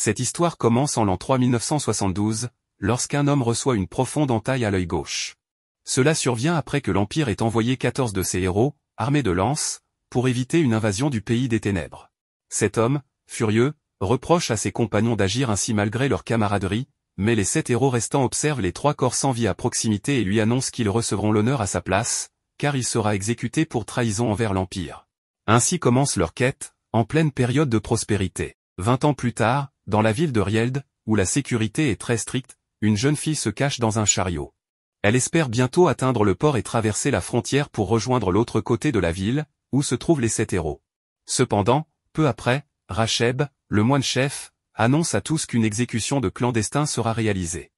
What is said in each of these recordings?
Cette histoire commence en l'an 3972, lorsqu'un homme reçoit une profonde entaille à l'œil gauche. Cela survient après que l'Empire ait envoyé 14 de ses héros, armés de lances, pour éviter une invasion du pays des ténèbres. Cet homme, furieux, reproche à ses compagnons d'agir ainsi malgré leur camaraderie, mais les 7 héros restants observent les 3 corps sans vie à proximité et lui annoncent qu'ils recevront l'honneur à sa place, car il sera exécuté pour trahison envers l'Empire. Ainsi commence leur quête, en pleine période de prospérité. 20 ans plus tard, dans la ville de Rield, où la sécurité est très stricte, une jeune fille se cache dans un chariot. Elle espère bientôt atteindre le port et traverser la frontière pour rejoindre l'autre côté de la ville, où se trouvent les 7 héros. Cependant, peu après, Racheb, le moine-chef, annonce à tous qu'une exécution de clandestin sera réalisée.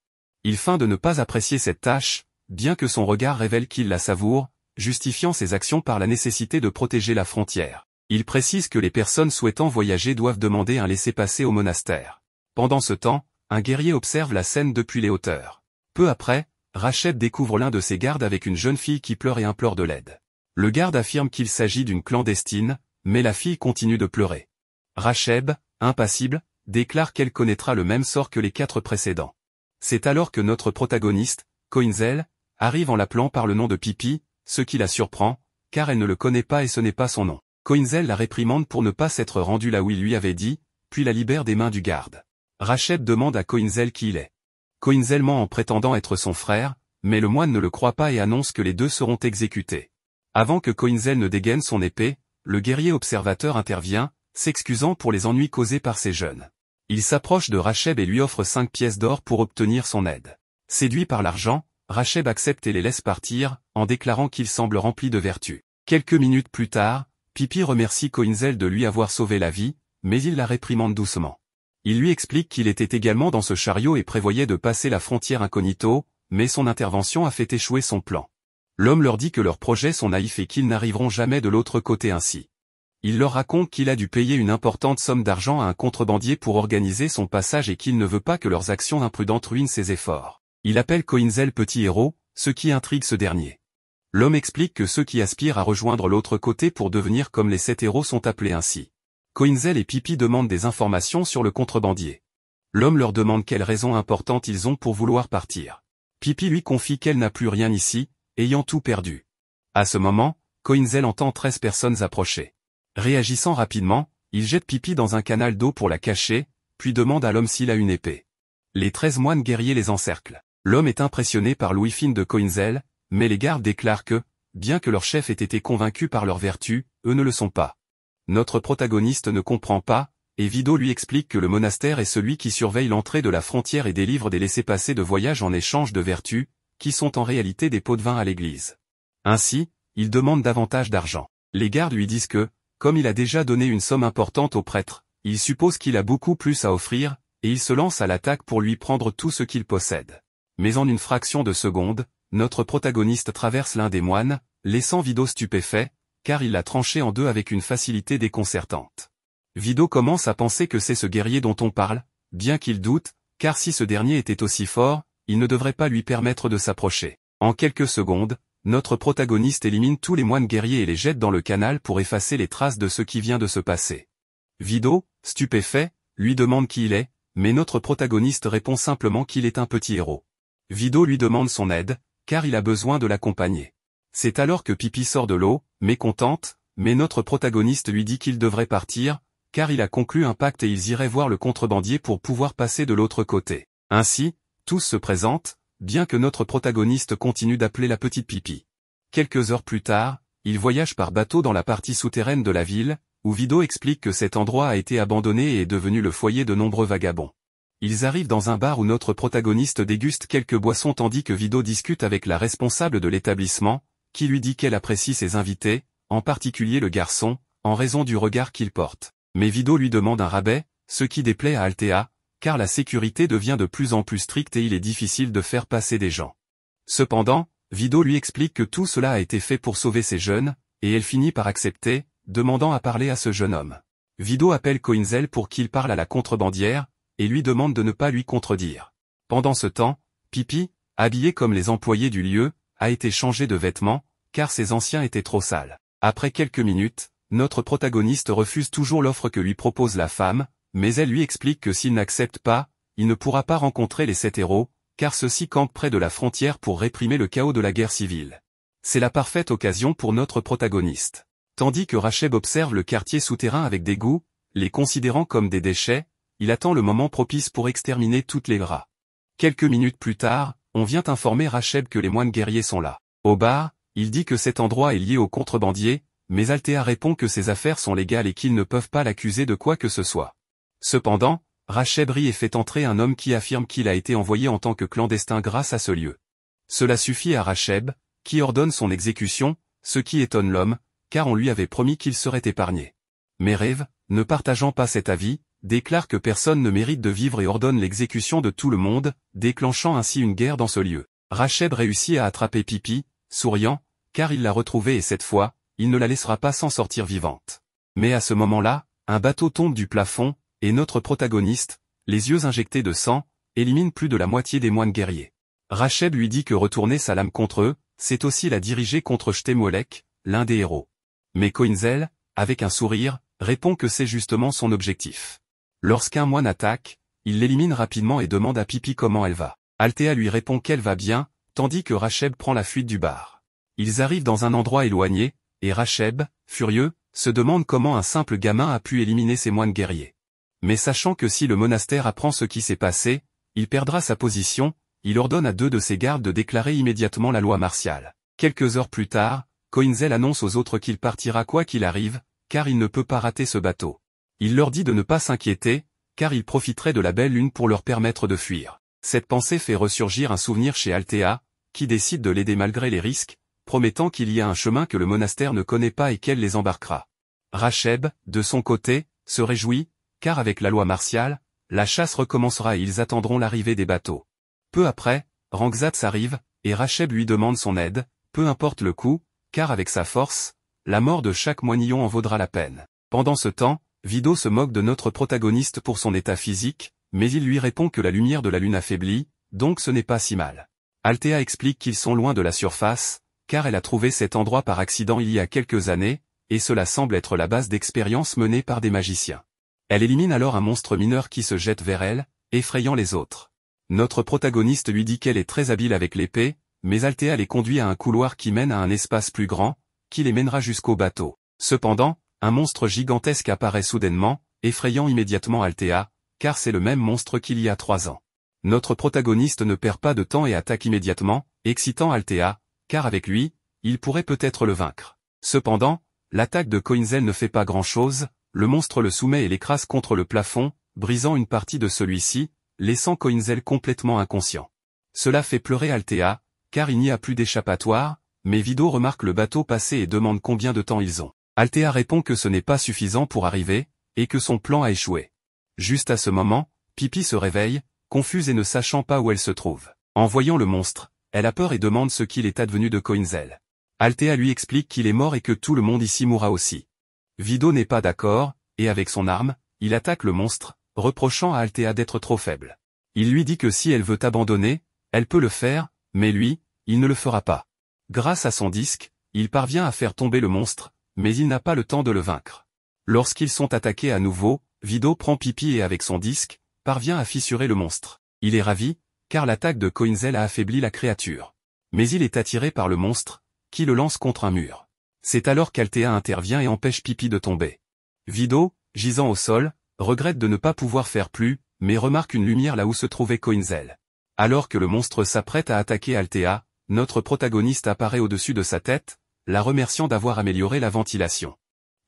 Il feint de ne pas apprécier cette tâche, bien que son regard révèle qu'il la savoure, justifiant ses actions par la nécessité de protéger la frontière. Il précise que les personnes souhaitant voyager doivent demander un laissez-passer au monastère. Pendant ce temps, un guerrier observe la scène depuis les hauteurs. Peu après, Racheb découvre l'un de ses gardes avec une jeune fille qui pleure et implore de l'aide. Le garde affirme qu'il s'agit d'une clandestine, mais la fille continue de pleurer. Racheb, impassible, déclare qu'elle connaîtra le même sort que les 4 précédents. C'est alors que notre protagoniste, Coinzel, arrive en l'appelant par le nom de Pipi, ce qui la surprend, car elle ne le connaît pas et ce n'est pas son nom. Coinzel la réprimande pour ne pas s'être rendu là où il lui avait dit, puis la libère des mains du garde. Racheb demande à Coinzel qui il est. Coinzel ment en prétendant être son frère, mais le moine ne le croit pas et annonce que les deux seront exécutés. Avant que Coinzel ne dégaine son épée, le guerrier observateur intervient, s'excusant pour les ennuis causés par ces jeunes. Il s'approche de Racheb et lui offre 5 pièces d'or pour obtenir son aide. Séduit par l'argent, Racheb accepte et les laisse partir, en déclarant qu'il semble rempli de vertu. Quelques minutes plus tard, Pipi remercie Coinzel de lui avoir sauvé la vie, mais il la réprimande doucement. Il lui explique qu'il était également dans ce chariot et prévoyait de passer la frontière incognito, mais son intervention a fait échouer son plan. L'homme leur dit que leurs projets sont naïfs et qu'ils n'arriveront jamais de l'autre côté ainsi. Il leur raconte qu'il a dû payer une importante somme d'argent à un contrebandier pour organiser son passage et qu'il ne veut pas que leurs actions imprudentes ruinent ses efforts. Il appelle Coinzel petit héros, ce qui intrigue ce dernier. L'homme explique que ceux qui aspirent à rejoindre l'autre côté pour devenir comme les 7 héros sont appelés ainsi. Coinzel et Pipi demandent des informations sur le contrebandier. L'homme leur demande quelles raisons importantes ils ont pour vouloir partir. Pipi lui confie qu'elle n'a plus rien ici, ayant tout perdu. À ce moment, Coinzel entend 13 personnes approcher. Réagissant rapidement, il jette Pipi dans un canal d'eau pour la cacher, puis demande à l'homme s'il a une épée. Les 13 moines guerriers les encerclent. L'homme est impressionné par l'ouïe fine de Coinzel, mais les gardes déclarent que, bien que leur chef ait été convaincu par leur vertu, eux ne le sont pas. Notre protagoniste ne comprend pas, et Vido lui explique que le monastère est celui qui surveille l'entrée de la frontière et délivre des laissez-passer de voyage en échange de vertus, qui sont en réalité des pots de vin à l'église. Ainsi, il demande davantage d'argent. Les gardes lui disent que, comme il a déjà donné une somme importante au prêtre, il suppose qu'il a beaucoup plus à offrir, et il se lance à l'attaque pour lui prendre tout ce qu'il possède. Mais en une fraction de seconde, notre protagoniste traverse l'un des moines, laissant Vido stupéfait, car il l'a tranché en deux avec une facilité déconcertante. Vido commence à penser que c'est ce guerrier dont on parle, bien qu'il doute, car si ce dernier était aussi fort, il ne devrait pas lui permettre de s'approcher. En quelques secondes, notre protagoniste élimine tous les moines guerriers et les jette dans le canal pour effacer les traces de ce qui vient de se passer. Vido, stupéfait, lui demande qui il est, mais notre protagoniste répond simplement qu'il est un petit héros. Vido lui demande son aide, car il a besoin de l'accompagner. C'est alors que Pipi sort de l'eau, mécontente, mais notre protagoniste lui dit qu'il devrait partir, car il a conclu un pacte et ils iraient voir le contrebandier pour pouvoir passer de l'autre côté. Ainsi, tous se présentent, bien que notre protagoniste continue d'appeler la petite Pipi. Quelques heures plus tard, ils voyagent par bateau dans la partie souterraine de la ville, où Vido explique que cet endroit a été abandonné et est devenu le foyer de nombreux vagabonds. Ils arrivent dans un bar où notre protagoniste déguste quelques boissons tandis que Vido discute avec la responsable de l'établissement, qui lui dit qu'elle apprécie ses invités, en particulier le garçon, en raison du regard qu'il porte. Mais Vido lui demande un rabais, ce qui déplaît à Althea, car la sécurité devient de plus en plus stricte et il est difficile de faire passer des gens. Cependant, Vido lui explique que tout cela a été fait pour sauver ces jeunes, et elle finit par accepter, demandant à parler à ce jeune homme. Vido appelle Coinzel pour qu'il parle à la contrebandière, et lui demande de ne pas lui contredire. Pendant ce temps, Pipi, habillé comme les employés du lieu, a été changé de vêtements, car ses anciens étaient trop sales. Après quelques minutes, notre protagoniste refuse toujours l'offre que lui propose la femme, mais elle lui explique que s'il n'accepte pas, il ne pourra pas rencontrer les 7 héros, car ceux-ci campent près de la frontière pour réprimer le chaos de la guerre civile. C'est la parfaite occasion pour notre protagoniste. Tandis que Racheb observe le quartier souterrain avec dégoût, les considérant comme des déchets, il attend le moment propice pour exterminer toutes les rats. Quelques minutes plus tard, on vient informer Racheb que les moines guerriers sont là. Au bar, il dit que cet endroit est lié aux contrebandiers, mais Althea répond que ses affaires sont légales et qu'ils ne peuvent pas l'accuser de quoi que ce soit. Cependant, Racheb rit et fait entrer un homme qui affirme qu'il a été envoyé en tant que clandestin grâce à ce lieu. Cela suffit à Racheb, qui ordonne son exécution, ce qui étonne l'homme, car on lui avait promis qu'il serait épargné. Mais Rêve, ne partageant pas cet avis, déclare que personne ne mérite de vivre et ordonne l'exécution de tout le monde, déclenchant ainsi une guerre dans ce lieu. Racheb réussit à attraper Pipi, souriant, car il l'a retrouvée et cette fois, il ne la laissera pas s'en sortir vivante. Mais à ce moment-là, un bateau tombe du plafond, et notre protagoniste, les yeux injectés de sang, élimine plus de la moitié des moines guerriers. Racheb lui dit que retourner sa lame contre eux, c'est aussi la diriger contre Shtemolek, l'un des héros. Mais Koinzel, avec un sourire, répond que c'est justement son objectif. Lorsqu'un moine attaque, il l'élimine rapidement et demande à Pipi comment elle va. Althea lui répond qu'elle va bien, tandis que Racheb prend la fuite du bar. Ils arrivent dans un endroit éloigné, et Racheb, furieux, se demande comment un simple gamin a pu éliminer ces moines guerriers. Mais sachant que si le monastère apprend ce qui s'est passé, il perdra sa position, il ordonne à 2 de ses gardes de déclarer immédiatement la loi martiale. Quelques heures plus tard, Koinzel annonce aux autres qu'il partira quoi qu'il arrive, car il ne peut pas rater ce bateau. Il leur dit de ne pas s'inquiéter, car il profiterait de la belle lune pour leur permettre de fuir. Cette pensée fait ressurgir un souvenir chez Althea, qui décide de l'aider malgré les risques, promettant qu'il y a un chemin que le monastère ne connaît pas et qu'elle les embarquera. Racheb, de son côté, se réjouit, car avec la loi martiale, la chasse recommencera et ils attendront l'arrivée des bateaux. Peu après, Rangzatz arrive, et Racheb lui demande son aide, peu importe le coût, car avec sa force, la mort de chaque moinillon en vaudra la peine. Pendant ce temps, Vido se moque de notre protagoniste pour son état physique, mais il lui répond que la lumière de la lune affaiblit, donc ce n'est pas si mal. Althea explique qu'ils sont loin de la surface, car elle a trouvé cet endroit par accident il y a quelques années, et cela semble être la base d'expériences menées par des magiciens. Elle élimine alors un monstre mineur qui se jette vers elle, effrayant les autres. Notre protagoniste lui dit qu'elle est très habile avec l'épée, mais Althea les conduit à un couloir qui mène à un espace plus grand, qui les mènera jusqu'au bateau. Cependant, un monstre gigantesque apparaît soudainement, effrayant immédiatement Althea, car c'est le même monstre qu'il y a 3 ans. Notre protagoniste ne perd pas de temps et attaque immédiatement, excitant Althea, car avec lui, il pourrait peut-être le vaincre. Cependant, l'attaque de Koinzel ne fait pas grand-chose, le monstre le soumet et l'écrase contre le plafond, brisant une partie de celui-ci, laissant Koinzel complètement inconscient. Cela fait pleurer Althea, car il n'y a plus d'échappatoire, mais Vido remarque le bateau passer et demande combien de temps ils ont. Althea répond que ce n'est pas suffisant pour arriver, et que son plan a échoué. Juste à ce moment, Pipi se réveille, confuse et ne sachant pas où elle se trouve. En voyant le monstre, elle a peur et demande ce qu'il est advenu de Koinzel. Althea lui explique qu'il est mort et que tout le monde ici mourra aussi. Vido n'est pas d'accord, et avec son arme, il attaque le monstre, reprochant à Althea d'être trop faible. Il lui dit que si elle veut abandonner, elle peut le faire, mais lui, il ne le fera pas. Grâce à son disque, il parvient à faire tomber le monstre, mais il n'a pas le temps de le vaincre. Lorsqu'ils sont attaqués à nouveau, Vido prend Pipi et avec son disque, parvient à fissurer le monstre. Il est ravi, car l'attaque de Koinzel a affaibli la créature. Mais il est attiré par le monstre, qui le lance contre un mur. C'est alors qu'Althea intervient et empêche Pipi de tomber. Vido, gisant au sol, regrette de ne pas pouvoir faire plus, mais remarque une lumière là où se trouvait Koinzel. Alors que le monstre s'apprête à attaquer Althea, notre protagoniste apparaît au-dessus de sa tête, la remerciant d'avoir amélioré la ventilation.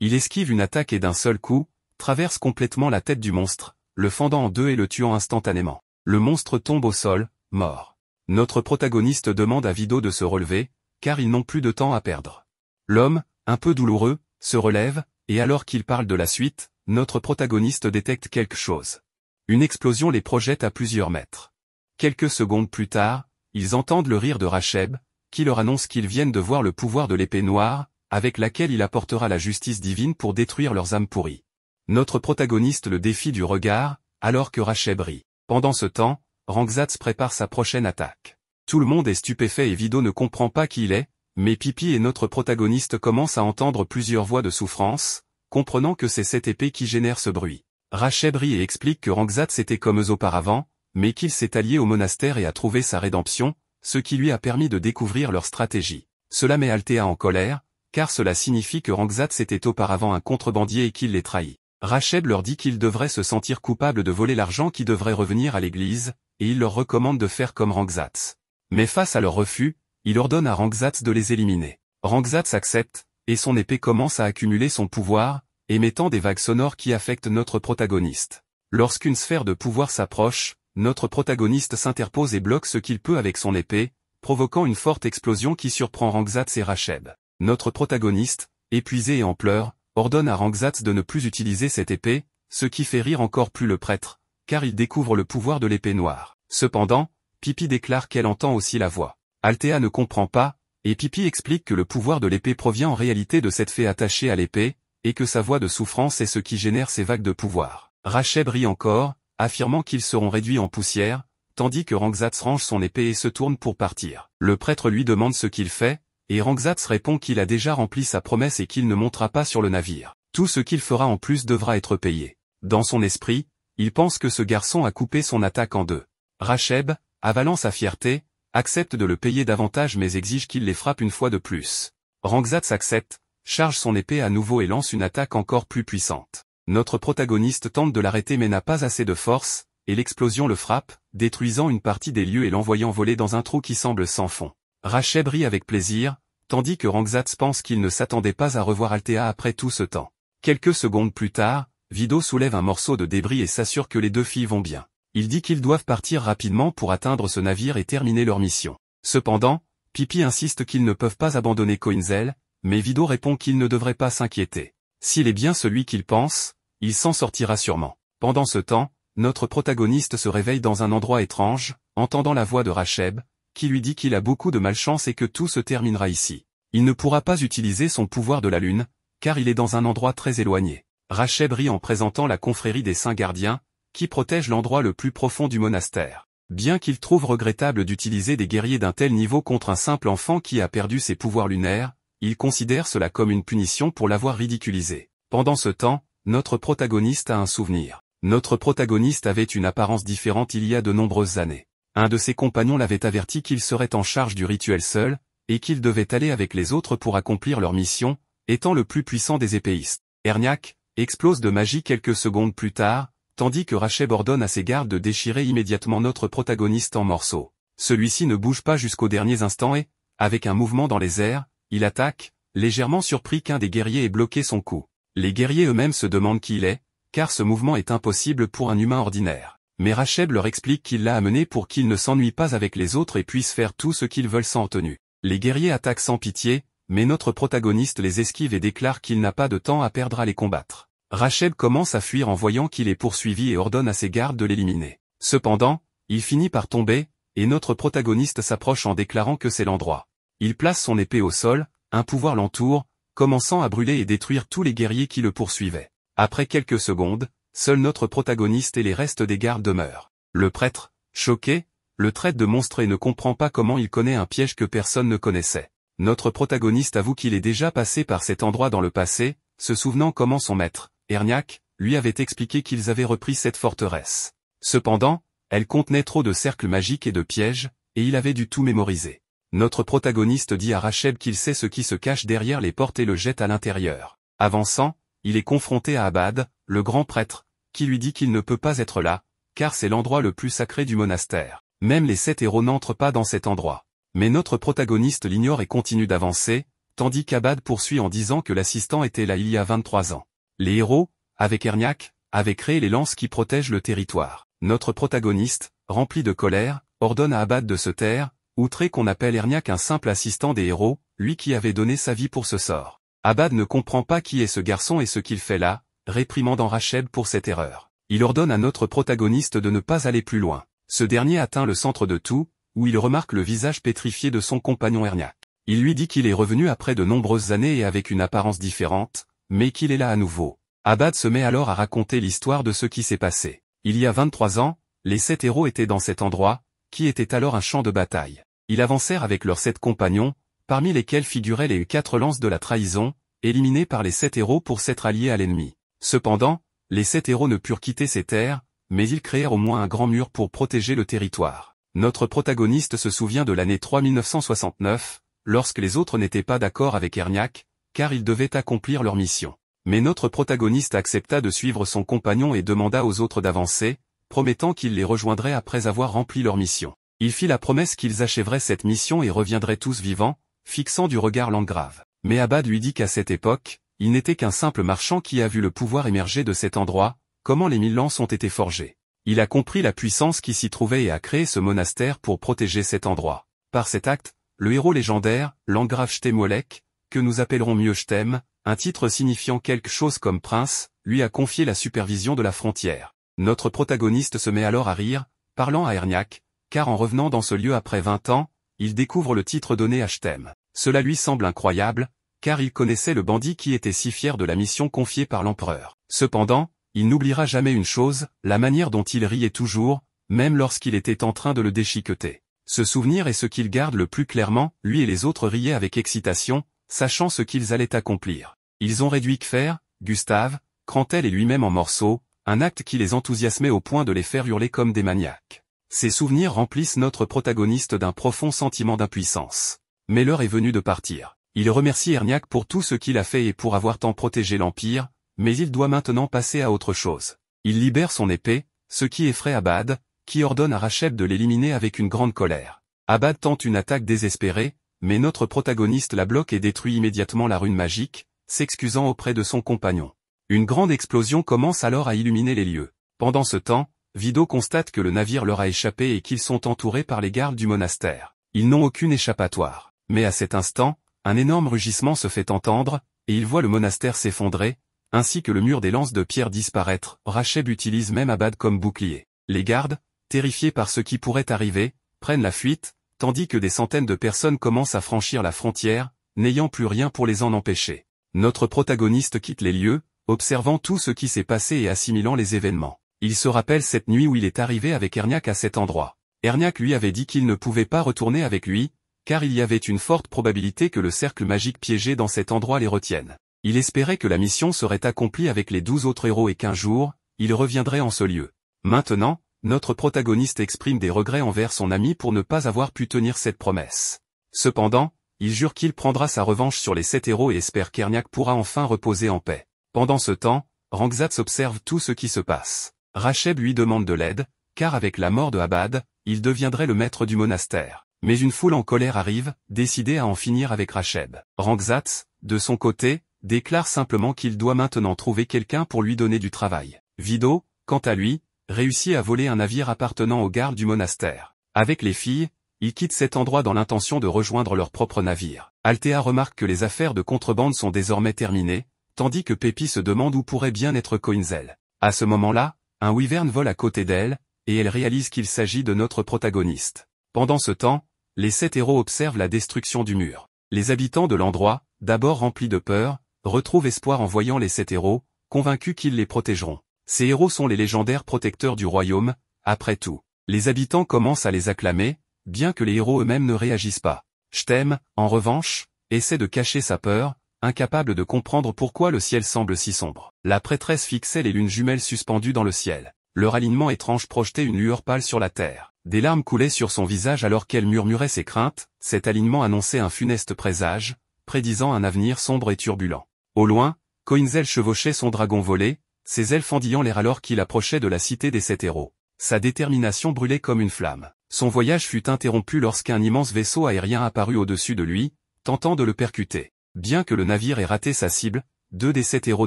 Il esquive une attaque et d'un seul coup, traverse complètement la tête du monstre, le fendant en deux et le tuant instantanément. Le monstre tombe au sol, mort. Notre protagoniste demande à Vido de se relever, car ils n'ont plus de temps à perdre. L'homme, un peu douloureux, se relève, et alors qu'il parle de la suite, notre protagoniste détecte quelque chose. Une explosion les projette à plusieurs mètres. Quelques secondes plus tard, ils entendent le rire de Racheb, qui leur annonce qu'ils viennent de voir le pouvoir de l'épée noire, avec laquelle il apportera la justice divine pour détruire leurs âmes pourries. Notre protagoniste le défie du regard, alors que Racheb rit. Pendant ce temps, Rangzatz prépare sa prochaine attaque. Tout le monde est stupéfait et Vido ne comprend pas qui il est, mais Pipi et notre protagoniste commencent à entendre plusieurs voix de souffrance, comprenant que c'est cette épée qui génère ce bruit. Racheb rit et explique que Rangzatz était comme eux auparavant, mais qu'il s'est allié au monastère et a trouvé sa rédemption, ce qui lui a permis de découvrir leur stratégie. Cela met Althea en colère, car cela signifie que Rangzatz était auparavant un contrebandier et qu'il les trahit. Racheb leur dit qu'ils devraient se sentir coupables de voler l'argent qui devrait revenir à l'église, et il leur recommande de faire comme Rangzatz. Mais face à leur refus, il ordonne à Rangzatz de les éliminer. Rangzatz accepte, et son épée commence à accumuler son pouvoir, émettant des vagues sonores qui affectent notre protagoniste. Lorsqu'une sphère de pouvoir s'approche, notre protagoniste s'interpose et bloque ce qu'il peut avec son épée, provoquant une forte explosion qui surprend Rangzatz et Racheb. Notre protagoniste, épuisé et en pleurs, ordonne à Rangzatz de ne plus utiliser cette épée, ce qui fait rire encore plus le prêtre, car il découvre le pouvoir de l'épée noire. Cependant, Pipi déclare qu'elle entend aussi la voix. Althea ne comprend pas, et Pipi explique que le pouvoir de l'épée provient en réalité de cette fée attachée à l'épée, et que sa voix de souffrance est ce qui génère ces vagues de pouvoir. Racheb rit encore, affirmant qu'ils seront réduits en poussière, tandis que Rangzatz range son épée et se tourne pour partir. Le prêtre lui demande ce qu'il fait, et Rangzatz répond qu'il a déjà rempli sa promesse et qu'il ne montera pas sur le navire. Tout ce qu'il fera en plus devra être payé. Dans son esprit, il pense que ce garçon a coupé son attaque en deux. Racheb, avalant sa fierté, accepte de le payer davantage mais exige qu'il les frappe une fois de plus. Rangzatz accepte, charge son épée à nouveau et lance une attaque encore plus puissante. Notre protagoniste tente de l'arrêter mais n'a pas assez de force, et l'explosion le frappe, détruisant une partie des lieux et l'envoyant voler dans un trou qui semble sans fond. Racheb rit avec plaisir, tandis que Rangzatz pense qu'il ne s'attendait pas à revoir Althea après tout ce temps. Quelques secondes plus tard, Vido soulève un morceau de débris et s'assure que les deux filles vont bien. Il dit qu'ils doivent partir rapidement pour atteindre ce navire et terminer leur mission. Cependant, Pipi insiste qu'ils ne peuvent pas abandonner Coinzel, mais Vido répond qu'il ne devrait pas s'inquiéter. S'il est bien celui qu'il pense, il s'en sortira sûrement. Pendant ce temps, notre protagoniste se réveille dans un endroit étrange, entendant la voix de Racheb, qui lui dit qu'il a beaucoup de malchance et que tout se terminera ici. Il ne pourra pas utiliser son pouvoir de la lune, car il est dans un endroit très éloigné. Racheb rit en présentant la confrérie des saints gardiens, qui protège l'endroit le plus profond du monastère. Bien qu'il trouve regrettable d'utiliser des guerriers d'un tel niveau contre un simple enfant qui a perdu ses pouvoirs lunaires, il considère cela comme une punition pour l'avoir ridiculisé. Pendant ce temps, notre protagoniste a un souvenir. Notre protagoniste avait une apparence différente il y a de nombreuses années. Un de ses compagnons l'avait averti qu'il serait en charge du rituel seul, et qu'il devait aller avec les autres pour accomplir leur mission, étant le plus puissant des épéistes. Erniak explose de magie quelques secondes plus tard, tandis que Racheb ordonne à ses gardes de déchirer immédiatement notre protagoniste en morceaux. Celui-ci ne bouge pas jusqu'aux derniers instants et, avec un mouvement dans les airs, il attaque, légèrement surpris qu'un des guerriers ait bloqué son coup. Les guerriers eux-mêmes se demandent qui il est, car ce mouvement est impossible pour un humain ordinaire. Mais Racheb leur explique qu'il l'a amené pour qu'ils ne s'ennuient pas avec les autres et puissent faire tout ce qu'ils veulent sans tenue. Les guerriers attaquent sans pitié, mais notre protagoniste les esquive et déclare qu'il n'a pas de temps à perdre à les combattre. Racheb commence à fuir en voyant qu'il est poursuivi et ordonne à ses gardes de l'éliminer. Cependant, il finit par tomber, et notre protagoniste s'approche en déclarant que c'est l'endroit. Il place son épée au sol, un pouvoir l'entoure, commençant à brûler et détruire tous les guerriers qui le poursuivaient. Après quelques secondes, seul notre protagoniste et les restes des gardes demeurent. Le prêtre, choqué, le traite de monstre et ne comprend pas comment il connaît un piège que personne ne connaissait. Notre protagoniste avoue qu'il est déjà passé par cet endroit dans le passé, se souvenant comment son maître, Erniak, lui avait expliqué qu'ils avaient repris cette forteresse. Cependant, elle contenait trop de cercles magiques et de pièges, et il avait dû tout mémoriser. Notre protagoniste dit à Racheb qu'il sait ce qui se cache derrière les portes et le jette à l'intérieur. Avançant, il est confronté à Abad, le grand prêtre, qui lui dit qu'il ne peut pas être là, car c'est l'endroit le plus sacré du monastère. Même les 7 héros n'entrent pas dans cet endroit. Mais notre protagoniste l'ignore et continue d'avancer, tandis qu'Abad poursuit en disant que l'assistant était là il y a 23 ans. Les héros, avec Erniak, avaient créé les lances qui protègent le territoire. Notre protagoniste, rempli de colère, ordonne à Abad de se taire, outré qu'on appelle Erniak un simple assistant des héros, lui qui avait donné sa vie pour ce sort. Abad ne comprend pas qui est ce garçon et ce qu'il fait là, réprimandant Racheb pour cette erreur. Il ordonne à notre protagoniste de ne pas aller plus loin. Ce dernier atteint le centre de tout, où il remarque le visage pétrifié de son compagnon Erniak. Il lui dit qu'il est revenu après de nombreuses années et avec une apparence différente, mais qu'il est là à nouveau. Abad se met alors à raconter l'histoire de ce qui s'est passé. Il y a 23 ans, les 7 héros étaient dans cet endroit, qui était alors un champ de bataille. Ils avancèrent avec leurs 7 compagnons, parmi lesquels figuraient les 4 lances de la trahison, éliminés par les 7 héros pour s'être alliés à l'ennemi. Cependant, Les 7 héros ne purent quitter ces terres, mais ils créèrent au moins un grand mur pour protéger le territoire. Notre protagoniste se souvient de l'année 3969, lorsque les autres n'étaient pas d'accord avec Erniak, car ils devaient accomplir leur mission. Mais notre protagoniste accepta de suivre son compagnon et demanda aux autres d'avancer, promettant qu'il les rejoindrait après avoir rempli leur mission. Il fit la promesse qu'ils achèveraient cette mission et reviendraient tous vivants, fixant du regard Landgrave. Mais Abad lui dit qu'à cette époque, il n'était qu'un simple marchand qui a vu le pouvoir émerger de cet endroit, comment les 1000 lances ont été forgées. Il a compris la puissance qui s'y trouvait et a créé ce monastère pour protéger cet endroit. Par cet acte, le héros légendaire, Landgrave Stemwolek, que nous appellerons mieux Stem, un titre signifiant quelque chose comme prince, lui a confié la supervision de la frontière. Notre protagoniste se met alors à rire, parlant à Erniak, car en revenant dans ce lieu après 20 ans, il découvre le titre donné à Stem. Cela lui semble incroyable, car il connaissait le bandit qui était si fier de la mission confiée par l'empereur. Cependant, il n'oubliera jamais une chose, la manière dont il riait toujours, même lorsqu'il était en train de le déchiqueter. Ce souvenir est ce qu'il garde le plus clairement, lui et les autres riaient avec excitation, sachant ce qu'ils allaient accomplir. Ils ont réduit Kfer, Gustave, Krantel et lui-même en morceaux, un acte qui les enthousiasmait au point de les faire hurler comme des maniaques. Ces souvenirs remplissent notre protagoniste d'un profond sentiment d'impuissance. Mais l'heure est venue de partir. Il remercie Erniak pour tout ce qu'il a fait et pour avoir tant protégé l'Empire, mais il doit maintenant passer à autre chose. Il libère son épée, ce qui effraie Abad, qui ordonne à Racheb de l'éliminer avec une grande colère. Abad tente une attaque désespérée, mais notre protagoniste la bloque et détruit immédiatement la rune magique, s'excusant auprès de son compagnon. Une grande explosion commence alors à illuminer les lieux. Pendant ce temps, Vido constate que le navire leur a échappé et qu'ils sont entourés par les gardes du monastère. Ils n'ont aucune échappatoire. Mais à cet instant, un énorme rugissement se fait entendre, et ils voient le monastère s'effondrer, ainsi que le mur des lances de pierre disparaître. Racheb utilise même Abad comme bouclier. Les gardes, terrifiés par ce qui pourrait arriver, prennent la fuite, tandis que des centaines de personnes commencent à franchir la frontière, n'ayant plus rien pour les en empêcher. Notre protagoniste quitte les lieux, observant tout ce qui s'est passé et assimilant les événements. Il se rappelle cette nuit où il est arrivé avec Erniak à cet endroit. Erniak lui avait dit qu'il ne pouvait pas retourner avec lui, car il y avait une forte probabilité que le cercle magique piégé dans cet endroit les retienne. Il espérait que la mission serait accomplie avec les 12 autres héros et qu'un jour, il reviendrait en ce lieu. Maintenant, notre protagoniste exprime des regrets envers son ami pour ne pas avoir pu tenir cette promesse. Cependant, il jure qu'il prendra sa revanche sur les 7 héros et espère qu'Erniak pourra enfin reposer en paix. Pendant ce temps, Rangzatz observe tout ce qui se passe. Racheb lui demande de l'aide, car avec la mort de Abad, il deviendrait le maître du monastère. Mais une foule en colère arrive, décidée à en finir avec Racheb. Rangzatz, de son côté, déclare simplement qu'il doit maintenant trouver quelqu'un pour lui donner du travail. Vido, quant à lui, réussit à voler un navire appartenant aux gardes du monastère. Avec les filles, ils quittent cet endroit dans l'intention de rejoindre leur propre navire. Althea remarque que les affaires de contrebande sont désormais terminées, tandis que Pépi se demande où pourrait bien être Coinzel. À ce moment-là, un wyvern vole à côté d'elle, et elle réalise qu'il s'agit de notre protagoniste. Pendant ce temps, les 7 héros observent la destruction du mur. Les habitants de l'endroit, d'abord remplis de peur, retrouvent espoir en voyant les 7 héros, convaincus qu'ils les protégeront. Ces héros sont les légendaires protecteurs du royaume, après tout. Les habitants commencent à les acclamer, bien que les héros eux-mêmes ne réagissent pas. Stem, en revanche, essaie de cacher sa peur, incapable de comprendre pourquoi le ciel semble si sombre. La prêtresse fixait les lunes jumelles suspendues dans le ciel. Leur alignement étrange projetait une lueur pâle sur la terre. Des larmes coulaient sur son visage alors qu'elle murmurait ses craintes, cet alignement annonçait un funeste présage, prédisant un avenir sombre et turbulent. Au loin, Coinzel chevauchait son dragon volé, ses ailes fendillant l'air alors qu'il approchait de la cité des 7 héros. Sa détermination brûlait comme une flamme. Son voyage fut interrompu lorsqu'un immense vaisseau aérien apparut au-dessus de lui, tentant de le percuter. Bien que le navire ait raté sa cible, 2 des 7 héros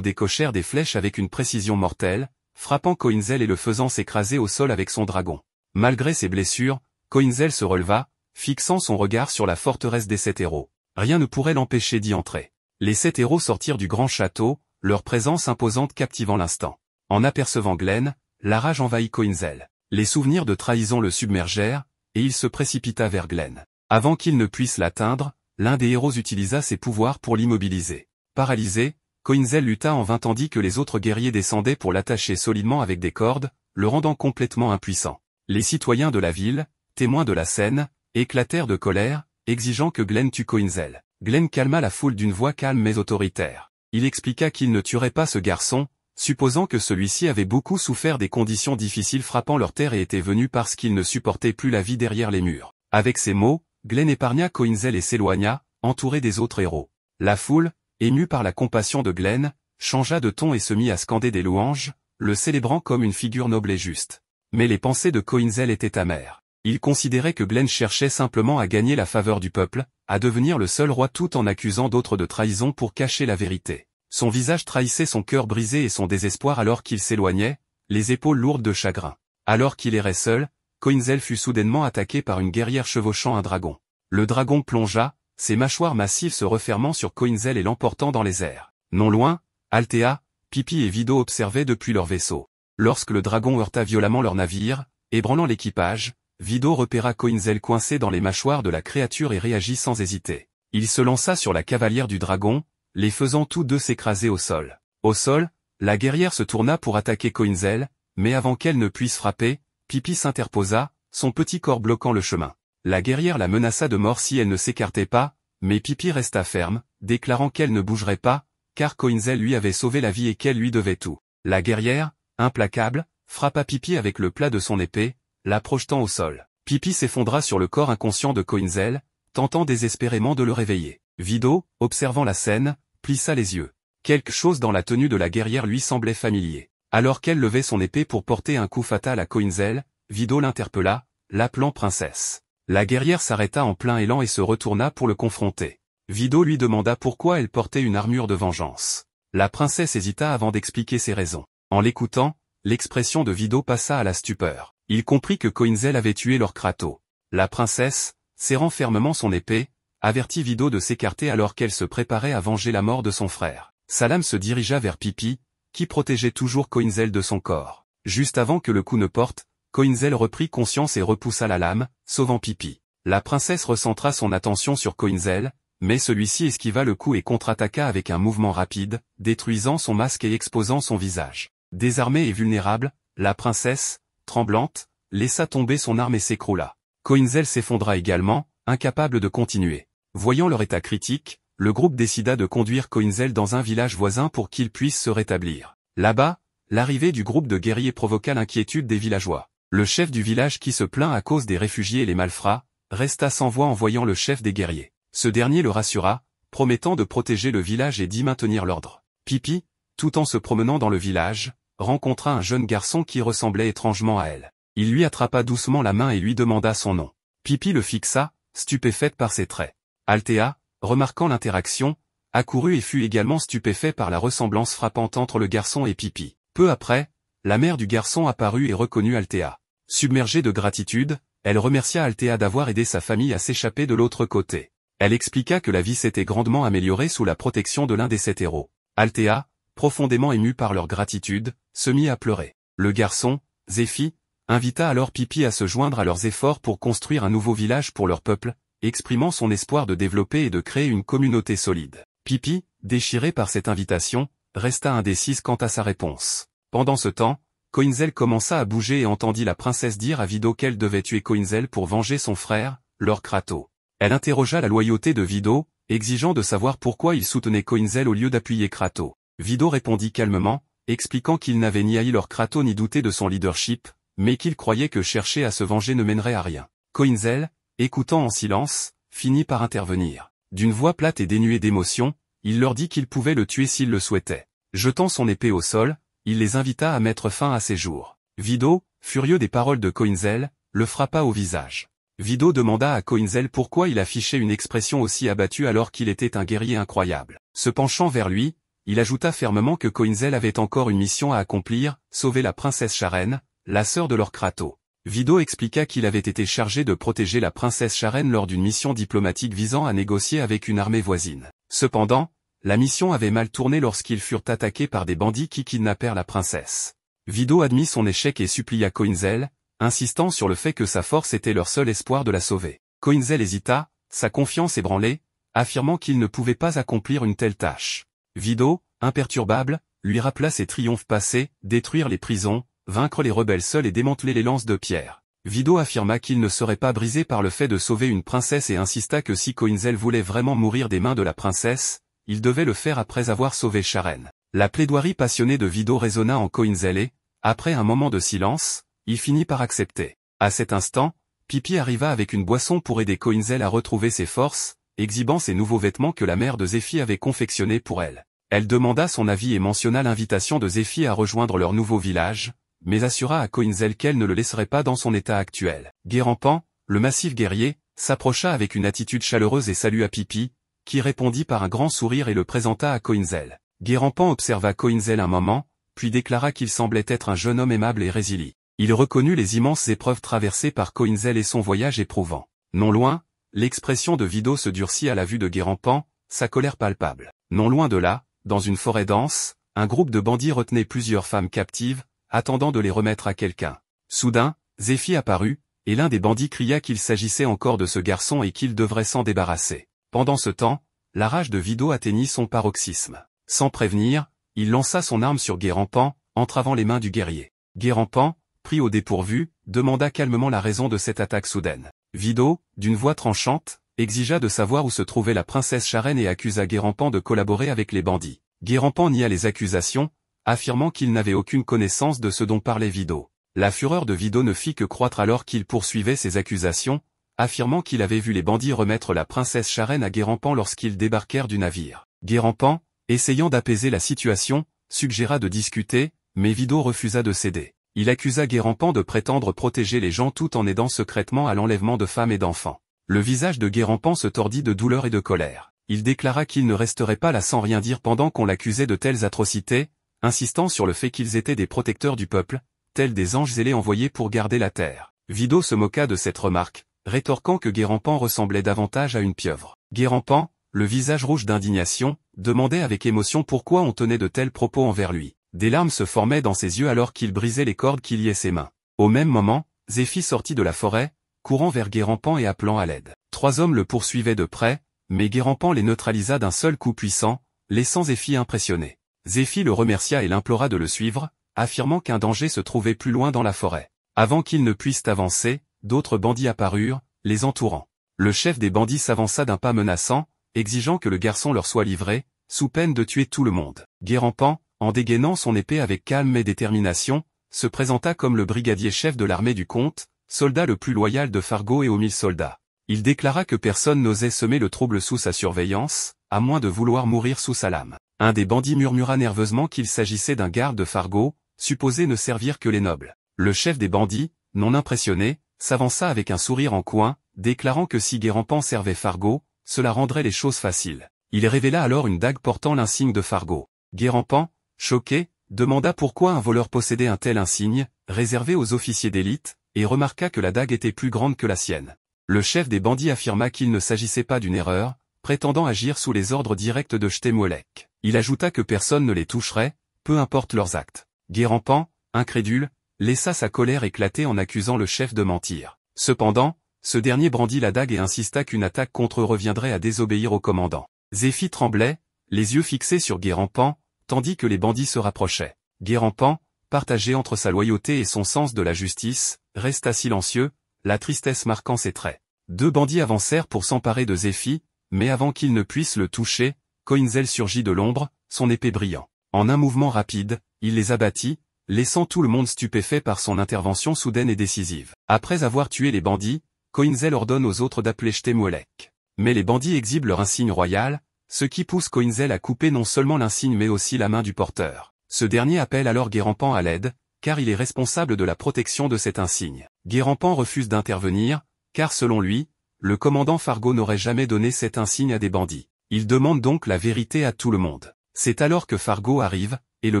décochèrent des flèches avec une précision mortelle, frappant Coinzel et le faisant s'écraser au sol avec son dragon. Malgré ses blessures, Coinzel se releva, fixant son regard sur la forteresse des 7 héros. Rien ne pourrait l'empêcher d'y entrer. Les 7 héros sortirent du grand château, leur présence imposante captivant l'instant. En apercevant Glenn, la rage envahit Coinzel. Les souvenirs de trahison le submergèrent, et il se précipita vers Glenn. Avant qu'il ne puisse l'atteindre, l'un des héros utilisa ses pouvoirs pour l'immobiliser. Paralysé, Coinzel lutta en vain tandis que les autres guerriers descendaient pour l'attacher solidement avec des cordes, le rendant complètement impuissant. Les citoyens de la ville, témoins de la scène, éclatèrent de colère, exigeant que Glenn tue Coinzel. Glenn calma la foule d'une voix calme mais autoritaire. Il expliqua qu'il ne tuerait pas ce garçon, supposant que celui-ci avait beaucoup souffert des conditions difficiles frappant leur terre et était venu parce qu'il ne supportait plus la vie derrière les murs. Avec ces mots, Glenn épargna Coinzel et s'éloigna, entouré des autres héros. La foule, émue par la compassion de Glenn, changea de ton et se mit à scander des louanges, le célébrant comme une figure noble et juste. Mais les pensées de Coinzel étaient amères. Il considérait que Glenn cherchait simplement à gagner la faveur du peuple, à devenir le seul roi tout en accusant d'autres de trahison pour cacher la vérité. Son visage trahissait son cœur brisé et son désespoir alors qu'il s'éloignait, les épaules lourdes de chagrin. Alors qu'il errait seul, Coinzel fut soudainement attaqué par une guerrière chevauchant un dragon. Le dragon plongea, ses mâchoires massives se refermant sur Coinzel et l'emportant dans les airs. Non loin, Althea, Pippi et Vido observaient depuis leur vaisseau. Lorsque le dragon heurta violemment leur navire, ébranlant l'équipage, Vido repéra Coinzel coincé dans les mâchoires de la créature et réagit sans hésiter. Il se lança sur la cavalière du dragon, les faisant tous deux s'écraser au sol. Au sol, la guerrière se tourna pour attaquer Coinzel, mais avant qu'elle ne puisse frapper, Pippi s'interposa, son petit corps bloquant le chemin. La guerrière la menaça de mort si elle ne s'écartait pas, mais Pippi resta ferme, déclarant qu'elle ne bougerait pas, car Coinzel lui avait sauvé la vie et qu'elle lui devait tout. La guerrière, implacable, frappa Pippi avec le plat de son épée, la projetant au sol. Pippi s'effondra sur le corps inconscient de Coinzel, tentant désespérément de le réveiller. Vido, observant la scène, plissa les yeux. Quelque chose dans la tenue de la guerrière lui semblait familier. Alors qu'elle levait son épée pour porter un coup fatal à Coinzel, Vido l'interpella, l'appelant princesse. La guerrière s'arrêta en plein élan et se retourna pour le confronter. Vido lui demanda pourquoi elle portait une armure de vengeance. La princesse hésita avant d'expliquer ses raisons. En l'écoutant, l'expression de Vido passa à la stupeur. Il comprit que Coinzel avait tué leur Kratos. La princesse, serrant fermement son épée, avertit Vido de s'écarter alors qu'elle se préparait à venger la mort de son frère. Sa lame se dirigea vers Pippi, qui protégeait toujours Coinzel de son corps. Juste avant que le coup ne porte, Coinzel reprit conscience et repoussa la lame, sauvant Pippi. La princesse recentra son attention sur Coinzel, mais celui-ci esquiva le coup et contre-attaqua avec un mouvement rapide, détruisant son masque et exposant son visage. Désarmée et vulnérable, la princesse, tremblante, laissa tomber son arme et s'écroula. Coinzel s'effondra également, incapable de continuer. Voyant leur état critique, le groupe décida de conduire Coinzel dans un village voisin pour qu'il puisse se rétablir. Là-bas, l'arrivée du groupe de guerriers provoqua l'inquiétude des villageois. Le chef du village qui se plaint à cause des réfugiés et les malfrats, resta sans voix en voyant le chef des guerriers. Ce dernier le rassura, promettant de protéger le village et d'y maintenir l'ordre. Pippi, tout en se promenant dans le village, rencontra un jeune garçon qui ressemblait étrangement à elle. Il lui attrapa doucement la main et lui demanda son nom. Pippi le fixa, stupéfaite par ses traits. Althea, remarquant l'interaction, accourut et fut également stupéfait par la ressemblance frappante entre le garçon et Pippi. Peu après, la mère du garçon apparut et reconnut Althea. Submergée de gratitude, elle remercia Althea d'avoir aidé sa famille à s'échapper de l'autre côté. Elle expliqua que la vie s'était grandement améliorée sous la protection de l'un des 7 héros. Althea, profondément émue par leur gratitude, se mit à pleurer. Le garçon, Zéphi, invita alors Pippi à se joindre à leurs efforts pour construire un nouveau village pour leur peuple, exprimant son espoir de développer et de créer une communauté solide. Pippi, déchirée par cette invitation, resta indécise quant à sa réponse. Pendant ce temps, Coinzel commença à bouger et entendit la princesse dire à Vido qu'elle devait tuer Coinzel pour venger son frère, Lord Kratos. Elle interrogea la loyauté de Vido, exigeant de savoir pourquoi il soutenait Coinzel au lieu d'appuyer Kratos. Vido répondit calmement, expliquant qu'il n'avait ni haï Lord Kratos ni douté de son leadership, mais qu'il croyait que chercher à se venger ne mènerait à rien. Coinzel, écoutant en silence, finit par intervenir. D'une voix plate et dénuée d'émotion, il leur dit qu'il pouvait le tuer s'il le souhaitait. Jetant son épée au sol, il les invita à mettre fin à ses jours. Vido, furieux des paroles de Coinzel, le frappa au visage. Vido demanda à Coinzel pourquoi il affichait une expression aussi abattue alors qu'il était un guerrier incroyable. Se penchant vers lui, il ajouta fermement que Coinzel avait encore une mission à accomplir, sauver la princesse Sharene, la sœur de Lord Kratos. Vido expliqua qu'il avait été chargé de protéger la princesse Sharene lors d'une mission diplomatique visant à négocier avec une armée voisine. Cependant, la mission avait mal tourné lorsqu'ils furent attaqués par des bandits qui kidnappèrent la princesse. Vido admit son échec et supplia Coinzel, insistant sur le fait que sa force était leur seul espoir de la sauver. Coinzel hésita, sa confiance ébranlée, affirmant qu'il ne pouvait pas accomplir une telle tâche. Vido, imperturbable, lui rappela ses triomphes passés, détruire les prisons, vaincre les rebelles seuls et démanteler les lances de pierre. Vido affirma qu'il ne serait pas brisé par le fait de sauver une princesse et insista que si Coinzel voulait vraiment mourir des mains de la princesse, il devait le faire après avoir sauvé Sharene. La plaidoirie passionnée de Vidot résonna en Coinzel et, après un moment de silence, il finit par accepter. À cet instant, Pippi arriva avec une boisson pour aider Coinzel à retrouver ses forces, exhibant ses nouveaux vêtements que la mère de Zéphi avait confectionnés pour elle. Elle demanda son avis et mentionna l'invitation de Zéphi à rejoindre leur nouveau village, mais assura à Coinzel qu'elle ne le laisserait pas dans son état actuel. Guérampan, le massif guerrier, s'approcha avec une attitude chaleureuse et salua Pippi, qui répondit par un grand sourire et le présenta à Coinzel. Guérampan observa Coinzel un moment, puis déclara qu'il semblait être un jeune homme aimable et résilient. Il reconnut les immenses épreuves traversées par Coinzel et son voyage éprouvant. Non loin, l'expression de Vidot se durcit à la vue de Guérampan, sa colère palpable. Non loin de là, dans une forêt dense, un groupe de bandits retenait plusieurs femmes captives, attendant de les remettre à quelqu'un. Soudain, Zéphi apparut, et l'un des bandits cria qu'il s'agissait encore de ce garçon et qu'il devrait s'en débarrasser. Pendant ce temps, la rage de Vidot atteignit son paroxysme. Sans prévenir, il lança son arme sur Guérampan, entravant les mains du guerrier. Guérampan, pris au dépourvu, demanda calmement la raison de cette attaque soudaine. Vidot, d'une voix tranchante, exigea de savoir où se trouvait la princesse Charène et accusa Guérampan de collaborer avec les bandits. Guérampan nia les accusations, affirmant qu'il n'avait aucune connaissance de ce dont parlait Vidot. La fureur de Vidot ne fit que croître alors qu'il poursuivait ses accusations, affirmant qu'il avait vu les bandits remettre la princesse Charène à Guérampan lorsqu'ils débarquèrent du navire. Guérampan, essayant d'apaiser la situation, suggéra de discuter, mais Vidot refusa de céder. Il accusa Guérampan de prétendre protéger les gens tout en aidant secrètement à l'enlèvement de femmes et d'enfants. Le visage de Guérampan se tordit de douleur et de colère. Il déclara qu'il ne resterait pas là sans rien dire pendant qu'on l'accusait de telles atrocités, insistant sur le fait qu'ils étaient des protecteurs du peuple, tels des anges zélés envoyés pour garder la terre. Vidot se moqua de cette remarque, rétorquant que Guérampan ressemblait davantage à une pieuvre. Guérampan, le visage rouge d'indignation, demandait avec émotion pourquoi on tenait de tels propos envers lui. Des larmes se formaient dans ses yeux alors qu'il brisait les cordes qui liaient ses mains. Au même moment, Zéphi sortit de la forêt, courant vers Guérampan et appelant à l'aide. 3 hommes le poursuivaient de près, mais Guérampan les neutralisa d'un seul coup puissant, laissant Zéphi impressionné. Zéphi le remercia et l'implora de le suivre, affirmant qu'un danger se trouvait plus loin dans la forêt. Avant qu'ils ne puissent avancer, d'autres bandits apparurent, les entourant. Le chef des bandits s'avança d'un pas menaçant, exigeant que le garçon leur soit livré, sous peine de tuer tout le monde. Guérampan, en dégainant son épée avec calme et détermination, se présenta comme le brigadier-chef de l'armée du comte, soldat le plus loyal de Fargo et aux 1000 soldats. Il déclara que personne n'osait semer le trouble sous sa surveillance, à moins de vouloir mourir sous sa lame. Un des bandits murmura nerveusement qu'il s'agissait d'un garde de Fargo, supposé ne servir que les nobles. Le chef des bandits, non impressionné, s'avança avec un sourire en coin, déclarant que si Guérampan servait Fargo, cela rendrait les choses faciles. Il révéla alors une dague portant l'insigne de Fargo. Guérampan, choqué, demanda pourquoi un voleur possédait un tel insigne, réservé aux officiers d'élite, et remarqua que la dague était plus grande que la sienne. Le chef des bandits affirma qu'il ne s'agissait pas d'une erreur, prétendant agir sous les ordres directs de Chtemouelec. Il ajouta que personne ne les toucherait, peu importe leurs actes. Guérampan, incrédule, laissa sa colère éclater en accusant le chef de mentir. Cependant, ce dernier brandit la dague et insista qu'une attaque contre eux reviendrait à désobéir au commandant. Zéphi tremblait, les yeux fixés sur Guérampan, tandis que les bandits se rapprochaient. Guérampan, partagé entre sa loyauté et son sens de la justice, resta silencieux, la tristesse marquant ses traits. 2 bandits avancèrent pour s'emparer de Zéphi, mais avant qu'ils ne puissent le toucher, Coinzel surgit de l'ombre, son épée brillant. En un mouvement rapide, il les abattit, laissant tout le monde stupéfait par son intervention soudaine et décisive. Après avoir tué les bandits, Coinzel ordonne aux autres d'appeler Chtemouelec. Mais les bandits exhibent leur insigne royal, ce qui pousse Coinzel à couper non seulement l'insigne mais aussi la main du porteur. Ce dernier appelle alors Guérampan à l'aide, car il est responsable de la protection de cet insigne. Guérampan refuse d'intervenir, car selon lui, le commandant Fargo n'aurait jamais donné cet insigne à des bandits. Il demande donc la vérité à tout le monde. C'est alors que Fargo arrive, et le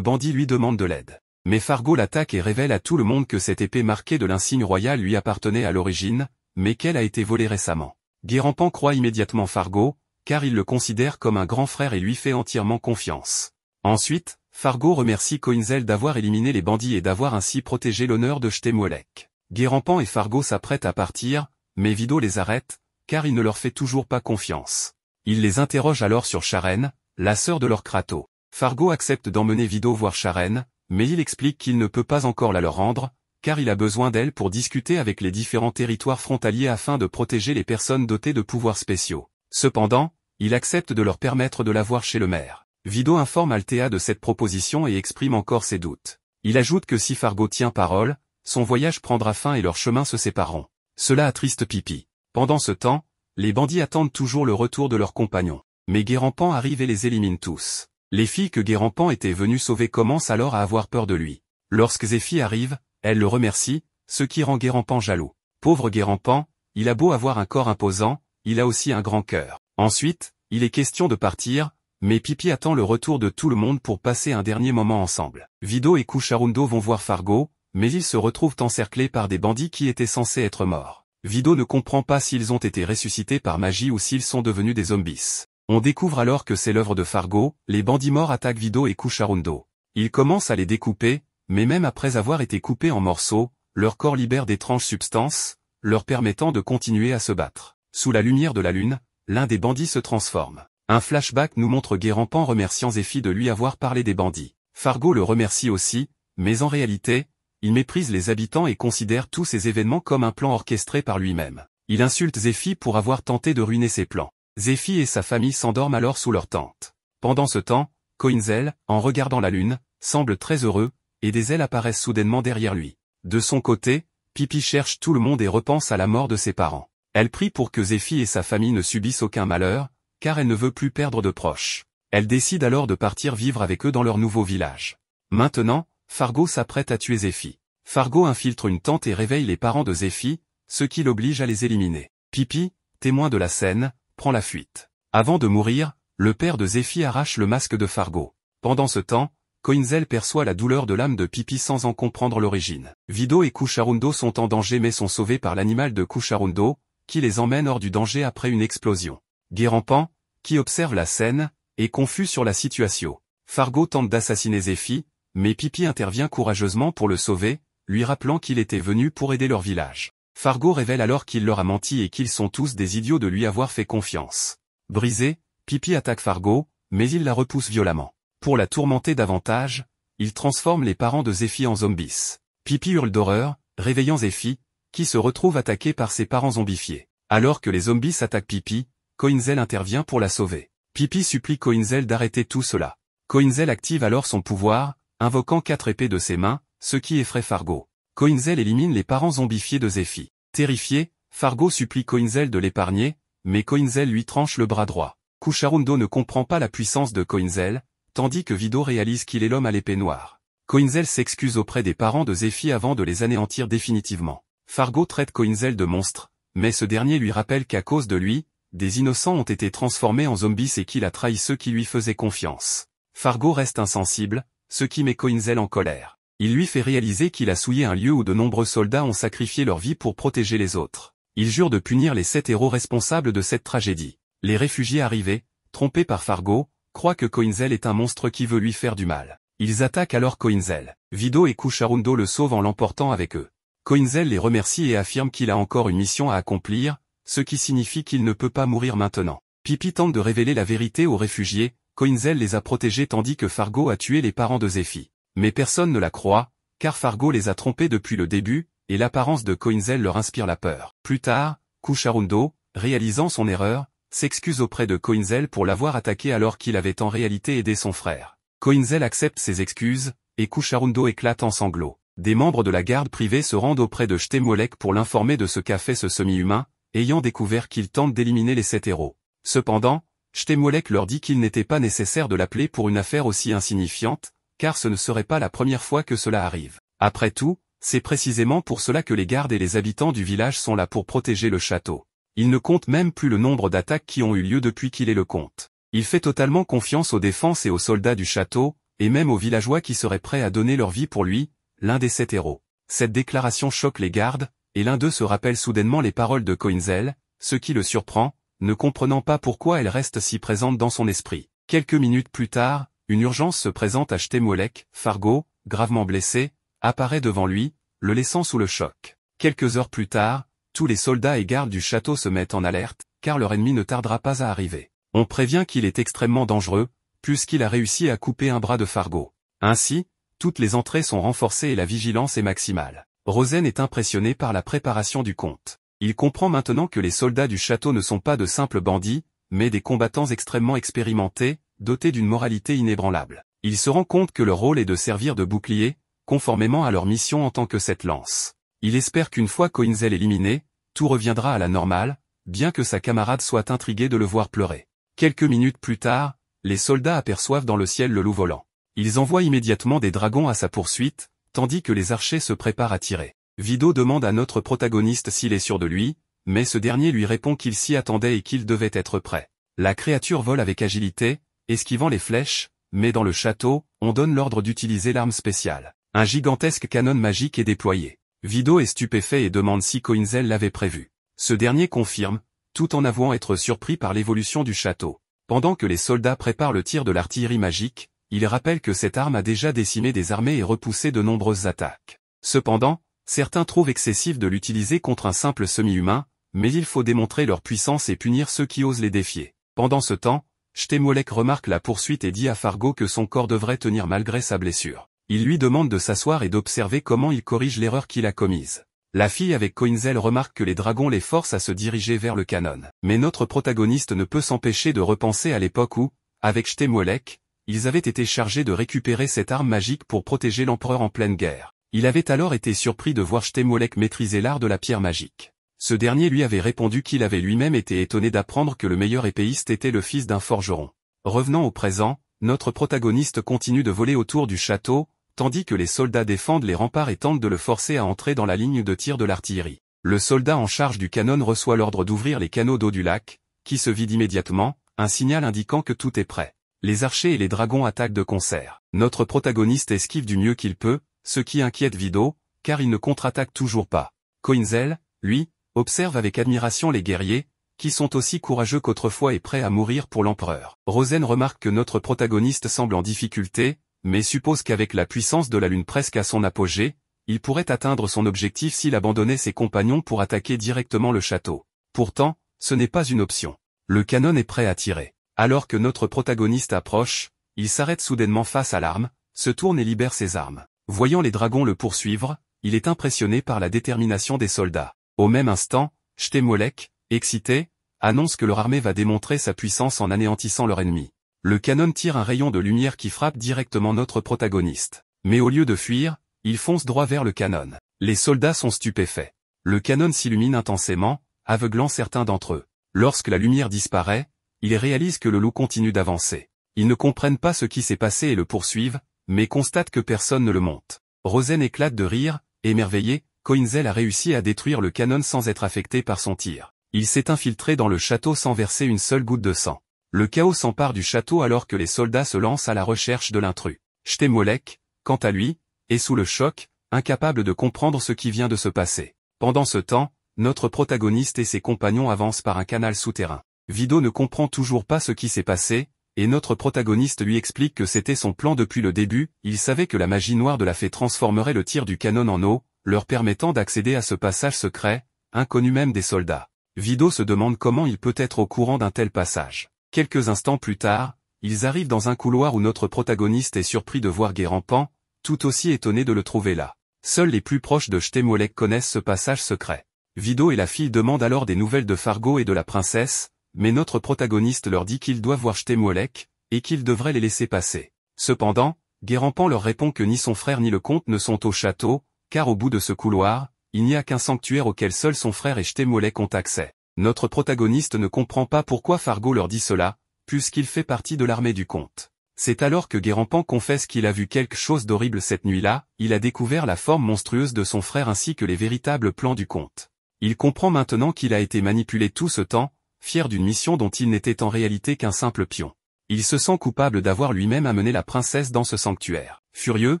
bandit lui demande de l'aide. Mais Fargo l'attaque et révèle à tout le monde que cette épée marquée de l'insigne royal lui appartenait à l'origine, mais qu'elle a été volée récemment. Guérampan croit immédiatement Fargo, car il le considère comme un grand frère et lui fait entièrement confiance. Ensuite, Fargo remercie Coinzel d'avoir éliminé les bandits et d'avoir ainsi protégé l'honneur de Chtemouelec. Guérampan et Fargo s'apprêtent à partir, mais Vidot les arrête, car il ne leur fait toujours pas confiance. Il les interroge alors sur Charène, la sœur de leur Crato. Fargo accepte d'emmener Vidot voir Charène, mais il explique qu'il ne peut pas encore la leur rendre, car il a besoin d'elle pour discuter avec les différents territoires frontaliers afin de protéger les personnes dotées de pouvoirs spéciaux. Cependant, il accepte de leur permettre de la voir chez le maire. Vidot informe Althea de cette proposition et exprime encore ses doutes. Il ajoute que si Fargo tient parole, son voyage prendra fin et leurs chemins se sépareront. Cela attriste Pippi. Pendant ce temps, les bandits attendent toujours le retour de leurs compagnons. Mais Guérampan arrive et les élimine tous. Les filles que Guérampan était venu sauver commencent alors à avoir peur de lui. Lorsque Zéphie arrive, elle le remercie, ce qui rend Guérampan jaloux. Pauvre Guérampan, il a beau avoir un corps imposant, il a aussi un grand cœur. Ensuite, il est question de partir, mais Pippi attend le retour de tout le monde pour passer un dernier moment ensemble. Vidot et Cucharundo vont voir Fargo, mais ils se retrouvent encerclés par des bandits qui étaient censés être morts. Vidot ne comprend pas s'ils ont été ressuscités par magie ou s'ils sont devenus des zombies. On découvre alors que c'est l'œuvre de Fargo, les bandits morts attaquent Vidot et Cucharundo. Ils commencent à les découper, mais même après avoir été coupés en morceaux, leur corps libère d'étranges substances, leur permettant de continuer à se battre. Sous la lumière de la lune, l'un des bandits se transforme. Un flashback nous montre Guérampan remerciant Zéphie de lui avoir parlé des bandits. Fargo le remercie aussi, mais en réalité, il méprise les habitants et considère tous ces événements comme un plan orchestré par lui-même. Il insulte Zéphie pour avoir tenté de ruiner ses plans. Zéphie et sa famille s'endorment alors sous leur tente. Pendant ce temps, Coinzel, en regardant la lune, semble très heureux, et des ailes apparaissent soudainement derrière lui. De son côté, Pippi cherche tout le monde et repense à la mort de ses parents. Elle prie pour que Zéphie et sa famille ne subissent aucun malheur, car elle ne veut plus perdre de proches. Elle décide alors de partir vivre avec eux dans leur nouveau village. Maintenant, Fargo s'apprête à tuer Zéphie. Fargo infiltre une tente et réveille les parents de Zéphie, ce qui l'oblige à les éliminer. Pippi, témoin de la scène, prend la fuite. Avant de mourir, le père de Zéphie arrache le masque de Fargo. Pendant ce temps, Coinzel perçoit la douleur de l'âme de Pippi sans en comprendre l'origine. Vidot et Cucharundo sont en danger mais sont sauvés par l'animal de Cucharundo, qui les emmène hors du danger après une explosion. Guérampan, qui observe la scène, est confus sur la situation. Fargo tente d'assassiner Zéphie, mais Pippi intervient courageusement pour le sauver, lui rappelant qu'il était venu pour aider leur village. Fargo révèle alors qu'il leur a menti et qu'ils sont tous des idiots de lui avoir fait confiance. Brisé, Pippi attaque Fargo, mais il la repousse violemment. Pour la tourmenter davantage, il transforme les parents de Zéphie en zombies. Pippi hurle d'horreur, réveillant Zéphie, qui se retrouve attaquée par ses parents zombifiés. Alors que les zombies attaquent Pippi, Coinzel intervient pour la sauver. Pippi supplie Coinzel d'arrêter tout cela. Coinzel active alors son pouvoir, invoquant 4 épées de ses mains, ce qui effraie Fargo. Coinzel élimine les parents zombifiés de Zéphie. Terrifié, Fargo supplie Coinzel de l'épargner, mais Coinzel lui tranche le bras droit. Cucharundo ne comprend pas la puissance de Coinzel, tandis que Vidot réalise qu'il est l'homme à l'épée noire. Coinzel s'excuse auprès des parents de Zéphie avant de les anéantir définitivement. Fargo traite Coinzel de monstre, mais ce dernier lui rappelle qu'à cause de lui, des innocents ont été transformés en zombies et qu'il a trahi ceux qui lui faisaient confiance. Fargo reste insensible, ce qui met Coinzel en colère. Il lui fait réaliser qu'il a souillé un lieu où de nombreux soldats ont sacrifié leur vie pour protéger les autres. Il jure de punir les 7 héros responsables de cette tragédie. Les réfugiés arrivés, trompés par Fargo, croient que Coinzel est un monstre qui veut lui faire du mal. Ils attaquent alors Coinzel. Vidot et Cucharundo le sauvent en l'emportant avec eux. Coinzel les remercie et affirme qu'il a encore une mission à accomplir, ce qui signifie qu'il ne peut pas mourir maintenant. Pippi tente de révéler la vérité aux réfugiés, Coinzel les a protégés tandis que Fargo a tué les parents de Zéphie. Mais personne ne la croit, car Fargo les a trompés depuis le début, et l'apparence de Coinzel leur inspire la peur. Plus tard, Cucharundo, réalisant son erreur, s'excuse auprès de Coinzel pour l'avoir attaqué alors qu'il avait en réalité aidé son frère. Coinzel accepte ses excuses, et Cucharundo éclate en sanglots. Des membres de la garde privée se rendent auprès de Chtemolek pour l'informer de ce qu'a fait ce semi-humain, ayant découvert qu'il tente d'éliminer les 7 héros. Cependant, Chtemolek leur dit qu'il n'était pas nécessaire de l'appeler pour une affaire aussi insignifiante, car ce ne serait pas la première fois que cela arrive. Après tout, c'est précisément pour cela que les gardes et les habitants du village sont là pour protéger le château. Il ne compte même plus le nombre d'attaques qui ont eu lieu depuis qu'il est le comte. Il fait totalement confiance aux défenses et aux soldats du château, et même aux villageois qui seraient prêts à donner leur vie pour lui, l'un des 7 héros. Cette déclaration choque les gardes, et l'un d'eux se rappelle soudainement les paroles de Coinzel, ce qui le surprend, ne comprenant pas pourquoi elles restent si présentes dans son esprit. Quelques minutes plus tard, une urgence se présente à Chtemolek. Fargo, gravement blessé, apparaît devant lui, le laissant sous le choc. Quelques heures plus tard, tous les soldats et gardes du château se mettent en alerte, car leur ennemi ne tardera pas à arriver. On prévient qu'il est extrêmement dangereux, puisqu'il a réussi à couper un bras de Fargo. Ainsi, toutes les entrées sont renforcées et la vigilance est maximale. Rosen est impressionné par la préparation du comte. Il comprend maintenant que les soldats du château ne sont pas de simples bandits, mais des combattants extrêmement expérimentés, dotés d'une moralité inébranlable. Il se rend compte que leur rôle est de servir de bouclier, conformément à leur mission en tant que cette lance. Il espère qu'une fois Coinzel éliminé, tout reviendra à la normale, bien que sa camarade soit intriguée de le voir pleurer. Quelques minutes plus tard, les soldats aperçoivent dans le ciel le loup volant. Ils envoient immédiatement des dragons à sa poursuite, tandis que les archers se préparent à tirer. Vido demande à notre protagoniste s'il est sûr de lui, mais ce dernier lui répond qu'il s'y attendait et qu'il devait être prêt. La créature vole avec agilité, esquivant les flèches, mais dans le château, on donne l'ordre d'utiliser l'arme spéciale. Un gigantesque canon magique est déployé. Vido est stupéfait et demande si Coinzel l'avait prévu. Ce dernier confirme, tout en avouant être surpris par l'évolution du château. Pendant que les soldats préparent le tir de l'artillerie magique, il rappelle que cette arme a déjà décimé des armées et repoussé de nombreuses attaques. Cependant, certains trouvent excessif de l'utiliser contre un simple semi-humain, mais il faut démontrer leur puissance et punir ceux qui osent les défier. Pendant ce temps, Shtemolek remarque la poursuite et dit à Fargo que son corps devrait tenir malgré sa blessure. Il lui demande de s'asseoir et d'observer comment il corrige l'erreur qu'il a commise. La fille avec Coinzel remarque que les dragons les forcent à se diriger vers le canon. Mais notre protagoniste ne peut s'empêcher de repenser à l'époque où, avec Shtemolek, ils avaient été chargés de récupérer cette arme magique pour protéger l'empereur en pleine guerre. Il avait alors été surpris de voir Shtemolek maîtriser l'art de la pierre magique. Ce dernier lui avait répondu qu'il avait lui-même été étonné d'apprendre que le meilleur épéiste était le fils d'un forgeron. Revenant au présent, notre protagoniste continue de voler autour du château, tandis que les soldats défendent les remparts et tentent de le forcer à entrer dans la ligne de tir de l'artillerie. Le soldat en charge du canon reçoit l'ordre d'ouvrir les canaux d'eau du lac, qui se vident immédiatement, un signal indiquant que tout est prêt. Les archers et les dragons attaquent de concert. Notre protagoniste esquive du mieux qu'il peut, ce qui inquiète Vido, car il ne contre-attaque toujours pas. Coinzel, lui, observe avec admiration les guerriers, qui sont aussi courageux qu'autrefois et prêts à mourir pour l'empereur. Rosen remarque que notre protagoniste semble en difficulté, mais suppose qu'avec la puissance de la lune presque à son apogée, il pourrait atteindre son objectif s'il abandonnait ses compagnons pour attaquer directement le château. Pourtant, ce n'est pas une option. Le canon est prêt à tirer. Alors que notre protagoniste approche, il s'arrête soudainement face à l'arme, se tourne et libère ses armes. Voyant les dragons le poursuivre, il est impressionné par la détermination des soldats. Au même instant, Shtemolek, excité, annonce que leur armée va démontrer sa puissance en anéantissant leur ennemi. Le canon tire un rayon de lumière qui frappe directement notre protagoniste. Mais au lieu de fuir, il fonce droit vers le canon. Les soldats sont stupéfaits. Le canon s'illumine intensément, aveuglant certains d'entre eux. Lorsque la lumière disparaît, ils réalisent que le loup continue d'avancer. Ils ne comprennent pas ce qui s'est passé et le poursuivent, mais constatent que personne ne le monte. Rosen éclate de rire, émerveillé, Coinzel a réussi à détruire le canon sans être affecté par son tir. Il s'est infiltré dans le château sans verser une seule goutte de sang. Le chaos s'empare du château alors que les soldats se lancent à la recherche de l'intrus. Shtemolek, quant à lui, est sous le choc, incapable de comprendre ce qui vient de se passer. Pendant ce temps, notre protagoniste et ses compagnons avancent par un canal souterrain. Vido ne comprend toujours pas ce qui s'est passé, et notre protagoniste lui explique que c'était son plan depuis le début. Il savait que la magie noire de la fée transformerait le tir du canon en eau, leur permettant d'accéder à ce passage secret, inconnu même des soldats. Vido se demande comment il peut être au courant d'un tel passage. Quelques instants plus tard, ils arrivent dans un couloir où notre protagoniste est surpris de voir Guérampan, tout aussi étonné de le trouver là. Seuls les plus proches de Shtemolek connaissent ce passage secret. Vido et la fille demandent alors des nouvelles de Fargo et de la princesse, mais notre protagoniste leur dit qu'ils doivent voir Shtemolek, et qu'ils devraient les laisser passer. Cependant, Guérampan leur répond que ni son frère ni le comte ne sont au château, car au bout de ce couloir, il n'y a qu'un sanctuaire auquel seul son frère et Shtemolek ont accès. Notre protagoniste ne comprend pas pourquoi Fargo leur dit cela, puisqu'il fait partie de l'armée du comte. C'est alors que Guérampan confesse qu'il a vu quelque chose d'horrible cette nuit-là, il a découvert la forme monstrueuse de son frère ainsi que les véritables plans du comte. Il comprend maintenant qu'il a été manipulé tout ce temps, fier d'une mission dont il n'était en réalité qu'un simple pion. Il se sent coupable d'avoir lui-même amené la princesse dans ce sanctuaire. Furieux,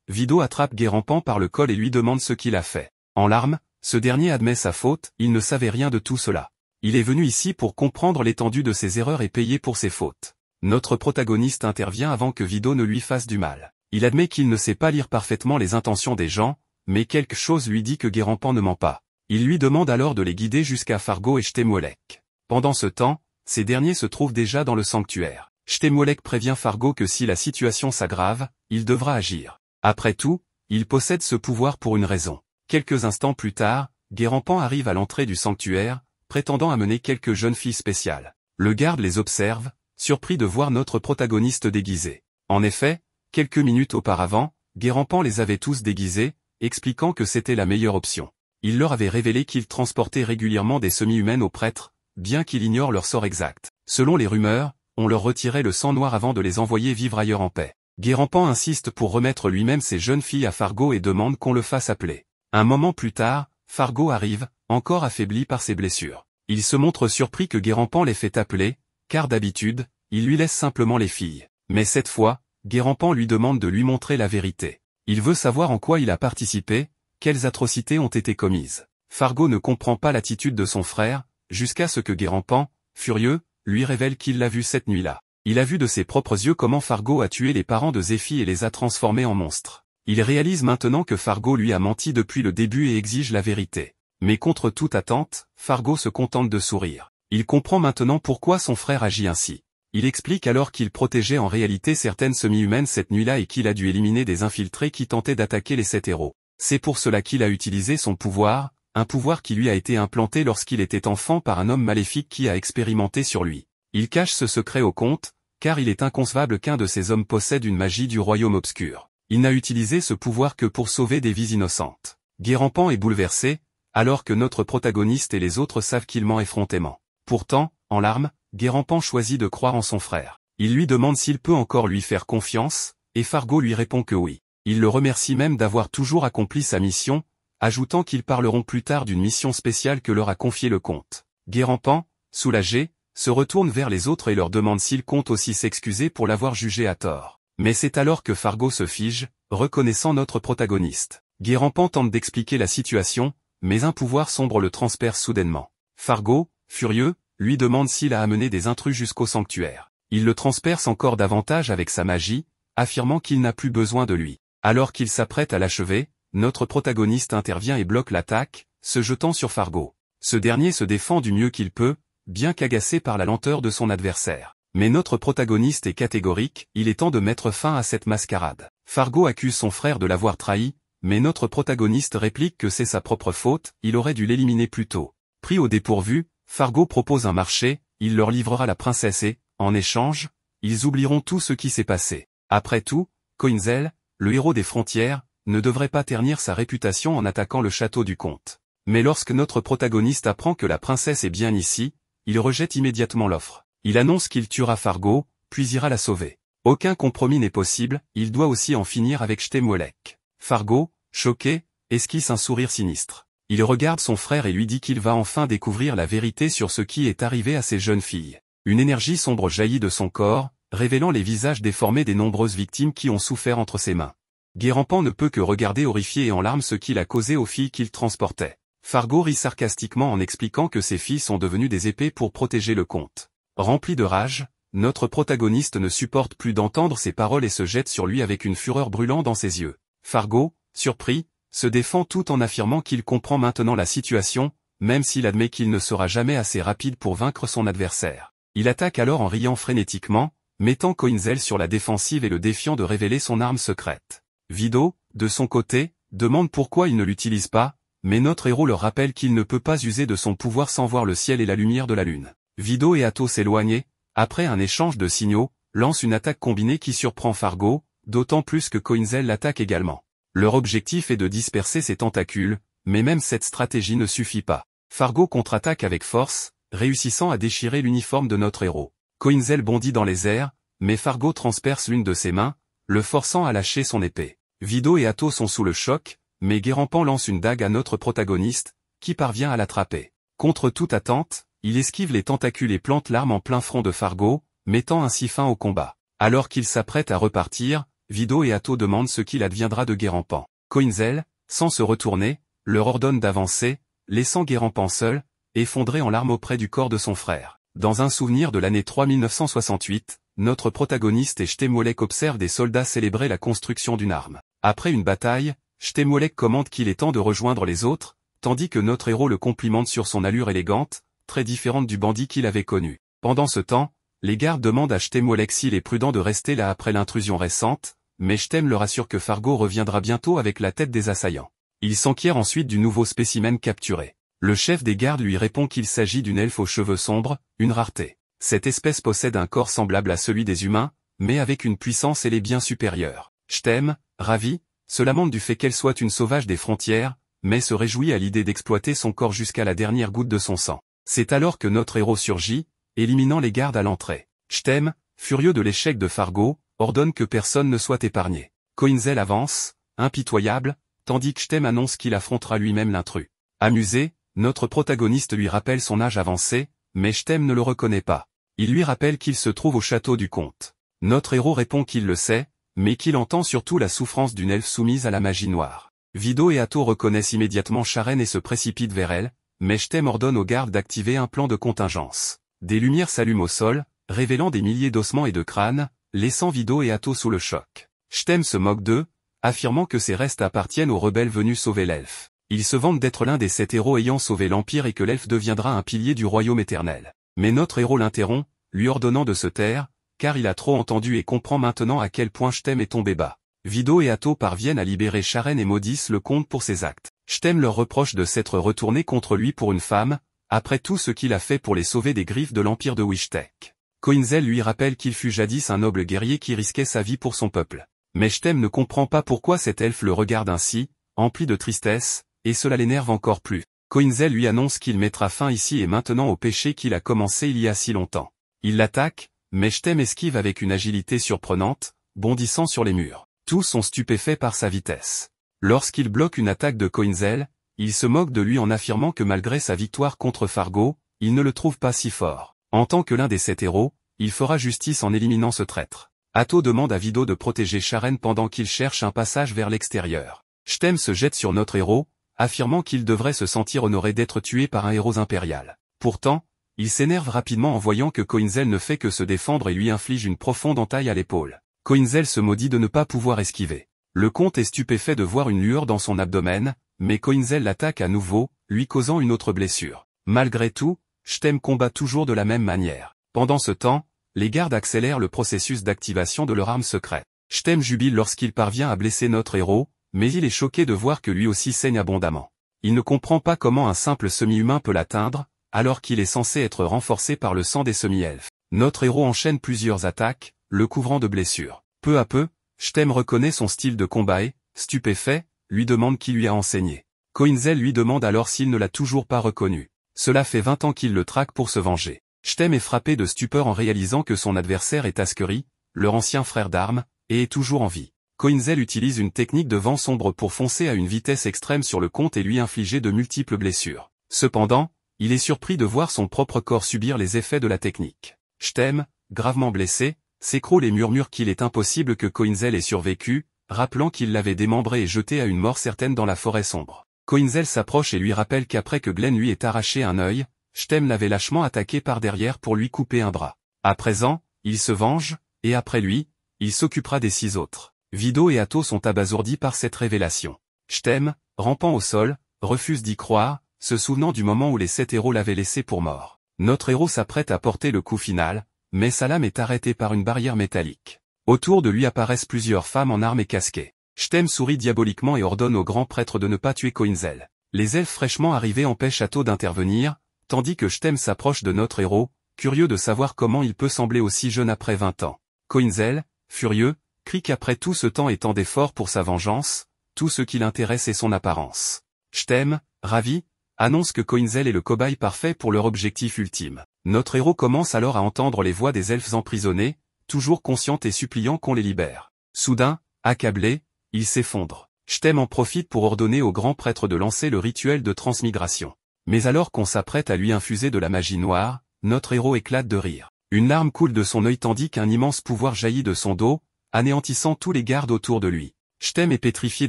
Vido attrape Guérampan par le col et lui demande ce qu'il a fait. En larmes, ce dernier admet sa faute, il ne savait rien de tout cela. Il est venu ici pour comprendre l'étendue de ses erreurs et payer pour ses fautes. Notre protagoniste intervient avant que Vido ne lui fasse du mal. Il admet qu'il ne sait pas lire parfaitement les intentions des gens, mais quelque chose lui dit que Guérampan ne ment pas. Il lui demande alors de les guider jusqu'à Fargo et Shtemolek. Pendant ce temps, ces derniers se trouvent déjà dans le sanctuaire. Shtemolek prévient Fargo que si la situation s'aggrave, il devra agir. Après tout, il possède ce pouvoir pour une raison. Quelques instants plus tard, Guérampan arrive à l'entrée du sanctuaire, prétendant amener quelques jeunes filles spéciales. Le garde les observe, surpris de voir notre protagoniste déguisé. En effet, quelques minutes auparavant, Guérampan les avait tous déguisés, expliquant que c'était la meilleure option. Il leur avait révélé qu'il transportait régulièrement des semi-humaines aux prêtres, bien qu'il ignore leur sort exact. Selon les rumeurs, on leur retirait le sang noir avant de les envoyer vivre ailleurs en paix. Guérampan insiste pour remettre lui-même ces jeunes filles à Fargo et demande qu'on le fasse appeler. Un moment plus tard, Fargo arrive, encore affaibli par ses blessures. Il se montre surpris que Guérampan les fait appeler, car d'habitude, il lui laisse simplement les filles. Mais cette fois, Guérampan lui demande de lui montrer la vérité. Il veut savoir en quoi il a participé, quelles atrocités ont été commises. Fargo ne comprend pas l'attitude de son frère, jusqu'à ce que Guérampan, furieux, lui révèle qu'il l'a vu cette nuit-là. Il a vu de ses propres yeux comment Fargo a tué les parents de Zéphi et les a transformés en monstres. Il réalise maintenant que Fargo lui a menti depuis le début et exige la vérité. Mais contre toute attente, Fargo se contente de sourire. Il comprend maintenant pourquoi son frère agit ainsi. Il explique alors qu'il protégeait en réalité certaines semi-humaines cette nuit-là et qu'il a dû éliminer des infiltrés qui tentaient d'attaquer les 7 héros. C'est pour cela qu'il a utilisé son pouvoir, un pouvoir qui lui a été implanté lorsqu'il était enfant par un homme maléfique qui a expérimenté sur lui. Il cache ce secret au comte, car il est inconcevable qu'un de ces hommes possède une magie du royaume obscur. Il n'a utilisé ce pouvoir que pour sauver des vies innocentes. Guérampan est bouleversé, alors que notre protagoniste et les autres savent qu'il ment effrontément. Pourtant, en larmes, Guérampan choisit de croire en son frère. Il lui demande s'il peut encore lui faire confiance, et Fargo lui répond que oui. Il le remercie même d'avoir toujours accompli sa mission, ajoutant qu'ils parleront plus tard d'une mission spéciale que leur a confiée le comte. Guérampan, soulagé, se retourne vers les autres et leur demande s'il compte aussi s'excuser pour l'avoir jugé à tort. Mais c'est alors que Fargo se fige, reconnaissant notre protagoniste. Guérampan tente d'expliquer la situation, mais un pouvoir sombre le transperce soudainement. Fargo, furieux, lui demande s'il a amené des intrus jusqu'au sanctuaire. Il le transperce encore davantage avec sa magie, affirmant qu'il n'a plus besoin de lui. Alors qu'il s'apprête à l'achever, notre protagoniste intervient et bloque l'attaque, se jetant sur Fargo. Ce dernier se défend du mieux qu'il peut, bien qu'agacé par la lenteur de son adversaire. Mais notre protagoniste est catégorique, il est temps de mettre fin à cette mascarade. Fargo accuse son frère de l'avoir trahi, mais notre protagoniste réplique que c'est sa propre faute, il aurait dû l'éliminer plus tôt. Pris au dépourvu, Fargo propose un marché, il leur livrera la princesse et, en échange, ils oublieront tout ce qui s'est passé. Après tout, Coinzel, le héros des frontières, ne devrait pas ternir sa réputation en attaquant le château du comte. Mais lorsque notre protagoniste apprend que la princesse est bien ici, il rejette immédiatement l'offre. Il annonce qu'il tuera Fargo, puis ira la sauver. Aucun compromis n'est possible, il doit aussi en finir avec Shtemolek. Fargo, choqué, esquisse un sourire sinistre. Il regarde son frère et lui dit qu'il va enfin découvrir la vérité sur ce qui est arrivé à ces jeunes filles. Une énergie sombre jaillit de son corps, révélant les visages déformés des nombreuses victimes qui ont souffert entre ses mains. Guérampan ne peut que regarder horrifié et en larmes ce qu'il a causé aux filles qu'il transportait. Fargo rit sarcastiquement en expliquant que ces filles sont devenues des épées pour protéger le comte. Rempli de rage, notre protagoniste ne supporte plus d'entendre ces paroles et se jette sur lui avec une fureur brûlant dans ses yeux. Fargo, surpris, se défend tout en affirmant qu'il comprend maintenant la situation, même s'il admet qu'il ne sera jamais assez rapide pour vaincre son adversaire. Il attaque alors en riant frénétiquement, mettant Coinzel sur la défensive et le défiant de révéler son arme secrète. Vido, de son côté, demande pourquoi il ne l'utilise pas, mais notre héros leur rappelle qu'il ne peut pas user de son pouvoir sans voir le ciel et la lumière de la lune. Vido et Atto s'éloignent, après un échange de signaux, lancent une attaque combinée qui surprend Fargo, d'autant plus que Coinzel l'attaque également. Leur objectif est de disperser ses tentacules, mais même cette stratégie ne suffit pas. Fargo contre-attaque avec force, réussissant à déchirer l'uniforme de notre héros. Coinzel bondit dans les airs, mais Fargo transperce l'une de ses mains, le forçant à lâcher son épée. Vido et Atto sont sous le choc, mais Guérampan lance une dague à notre protagoniste, qui parvient à l'attraper. Contre toute attente, il esquive les tentacules et plante l'arme en plein front de Fargo, mettant ainsi fin au combat. Alors qu'il s'apprête à repartir, Vido et Atto demandent ce qu'il adviendra de Guérampan. Coinzel, sans se retourner, leur ordonne d'avancer, laissant Guérampan seul, effondré en larmes auprès du corps de son frère. Dans un souvenir de l'année 3968, notre protagoniste et Shtemolek observent des soldats célébrer la construction d'une arme. Après une bataille, Shtemolek commande qu'il est temps de rejoindre les autres, tandis que notre héros le complimente sur son allure élégante, très différente du bandit qu'il avait connu. Pendant ce temps, les gardes demandent à Shtemolek s'il est prudent de rester là après l'intrusion récente, mais Shtem leur assure que Fargo reviendra bientôt avec la tête des assaillants. Il s'enquiert ensuite du nouveau spécimen capturé. Le chef des gardes lui répond qu'il s'agit d'une elfe aux cheveux sombres, une rareté. Cette espèce possède un corps semblable à celui des humains, mais avec une puissance et les biens supérieurs. Stem, ravi, se lamente du fait qu'elle soit une sauvage des frontières, mais se réjouit à l'idée d'exploiter son corps jusqu'à la dernière goutte de son sang. C'est alors que notre héros surgit, éliminant les gardes à l'entrée. Stem, furieux de l'échec de Fargo, ordonne que personne ne soit épargné. Coinzel avance, impitoyable, tandis que Stem annonce qu'il affrontera lui-même l'intrus. Amusé, notre protagoniste lui rappelle son âge avancé, mais Stem ne le reconnaît pas. Il lui rappelle qu'il se trouve au château du comte. Notre héros répond qu'il le sait, mais qu'il entend surtout la souffrance d'une elfe soumise à la magie noire. Vido et Atto reconnaissent immédiatement Sharon et se précipitent vers elle, mais Stem ordonne aux gardes d'activer un plan de contingence. Des lumières s'allument au sol, révélant des milliers d'ossements et de crânes, laissant Vido et Atto sous le choc. Stem se moque d'eux, affirmant que ces restes appartiennent aux rebelles venus sauver l'elfe. Il se vante d'être l'un des 7 héros ayant sauvé l'Empire et que l'elfe deviendra un pilier du royaume éternel. Mais notre héros l'interrompt, lui ordonnant de se taire, car il a trop entendu et comprend maintenant à quel point Stem est tombé bas. Vido et Atto parviennent à libérer Sharon et maudissent le comte pour ses actes. Stem leur reproche de s'être retourné contre lui pour une femme, après tout ce qu'il a fait pour les sauver des griffes de l'Empire de Wishtech. Coinzel lui rappelle qu'il fut jadis un noble guerrier qui risquait sa vie pour son peuple. Mais Stem ne comprend pas pourquoi cet elfe le regarde ainsi, empli de tristesse, et cela l'énerve encore plus. Coinzel lui annonce qu'il mettra fin ici et maintenant au péché qu'il a commencé il y a si longtemps. Il l'attaque, mais Stem esquive avec une agilité surprenante, bondissant sur les murs. Tous sont stupéfaits par sa vitesse. Lorsqu'il bloque une attaque de Coinzel, il se moque de lui en affirmant que malgré sa victoire contre Fargo, il ne le trouve pas si fort. En tant que l'un des 7 héros, il fera justice en éliminant ce traître. Atto demande à Vido de protéger Sharon pendant qu'il cherche un passage vers l'extérieur. Stem se jette sur notre héros, affirmant qu'il devrait se sentir honoré d'être tué par un héros impérial. Pourtant, il s'énerve rapidement en voyant que Coinzel ne fait que se défendre et lui inflige une profonde entaille à l'épaule. Coinzel se maudit de ne pas pouvoir esquiver. Le comte est stupéfait de voir une lueur dans son abdomen, mais Coinzel l'attaque à nouveau, lui causant une autre blessure. Malgré tout, Stem combat toujours de la même manière. Pendant ce temps, les gardes accélèrent le processus d'activation de leur arme secrète. Stem jubile lorsqu'il parvient à blesser notre héros, mais il est choqué de voir que lui aussi saigne abondamment. Il ne comprend pas comment un simple semi-humain peut l'atteindre, alors qu'il est censé être renforcé par le sang des semi-elfes. Notre héros enchaîne plusieurs attaques, le couvrant de blessures. Peu à peu, Stem reconnaît son style de combat et, stupéfait, lui demande qui lui a enseigné. Coinzel lui demande alors s'il ne l'a toujours pas reconnu. Cela fait 20 ans qu'il le traque pour se venger. Stem est frappé de stupeur en réalisant que son adversaire est Askeri, leur ancien frère d'armes, et est toujours en vie. Coinzel utilise une technique de vent sombre pour foncer à une vitesse extrême sur le comte et lui infliger de multiples blessures. Cependant, il est surpris de voir son propre corps subir les effets de la technique. Stem, gravement blessé, s'écroule et murmure qu'il est impossible que Coinzel ait survécu, rappelant qu'il l'avait démembré et jeté à une mort certaine dans la forêt sombre. Coinzel s'approche et lui rappelle qu'après que Glenn lui ait arraché un œil, Stem l'avait lâchement attaqué par derrière pour lui couper un bras. À présent, il se venge, et après lui, il s'occupera des 6 autres. Vido et Atto sont abasourdis par cette révélation. Stem, rampant au sol, refuse d'y croire, se souvenant du moment où les 7 héros l'avaient laissé pour mort. Notre héros s'apprête à porter le coup final, mais sa lame est arrêtée par une barrière métallique. Autour de lui apparaissent plusieurs femmes en armes et casquées. Stem sourit diaboliquement et ordonne au grand prêtre de ne pas tuer Coinzel. Les elfes fraîchement arrivés empêchent Atto d'intervenir, tandis que Stem s'approche de notre héros, curieux de savoir comment il peut sembler aussi jeune après 20 ans. Coinzel, furieux, crie qu'après tout ce temps et tant d'efforts pour sa vengeance, tout ce qui l'intéresse est son apparence. Stem, ravi, annonce que Coinzel est le cobaye parfait pour leur objectif ultime. Notre héros commence alors à entendre les voix des elfes emprisonnés, toujours conscientes et suppliant qu'on les libère. Soudain, accablé, il s'effondre. Stem en profite pour ordonner au grand prêtre de lancer le rituel de transmigration. Mais alors qu'on s'apprête à lui infuser de la magie noire, notre héros éclate de rire. Une larme coule de son œil tandis qu'un immense pouvoir jaillit de son dos, anéantissant tous les gardes autour de lui. Stem est pétrifié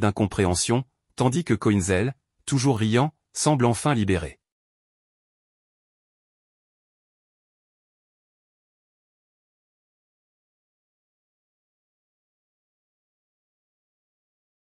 d'incompréhension, tandis que Coinzel, toujours riant, semble enfin libéré.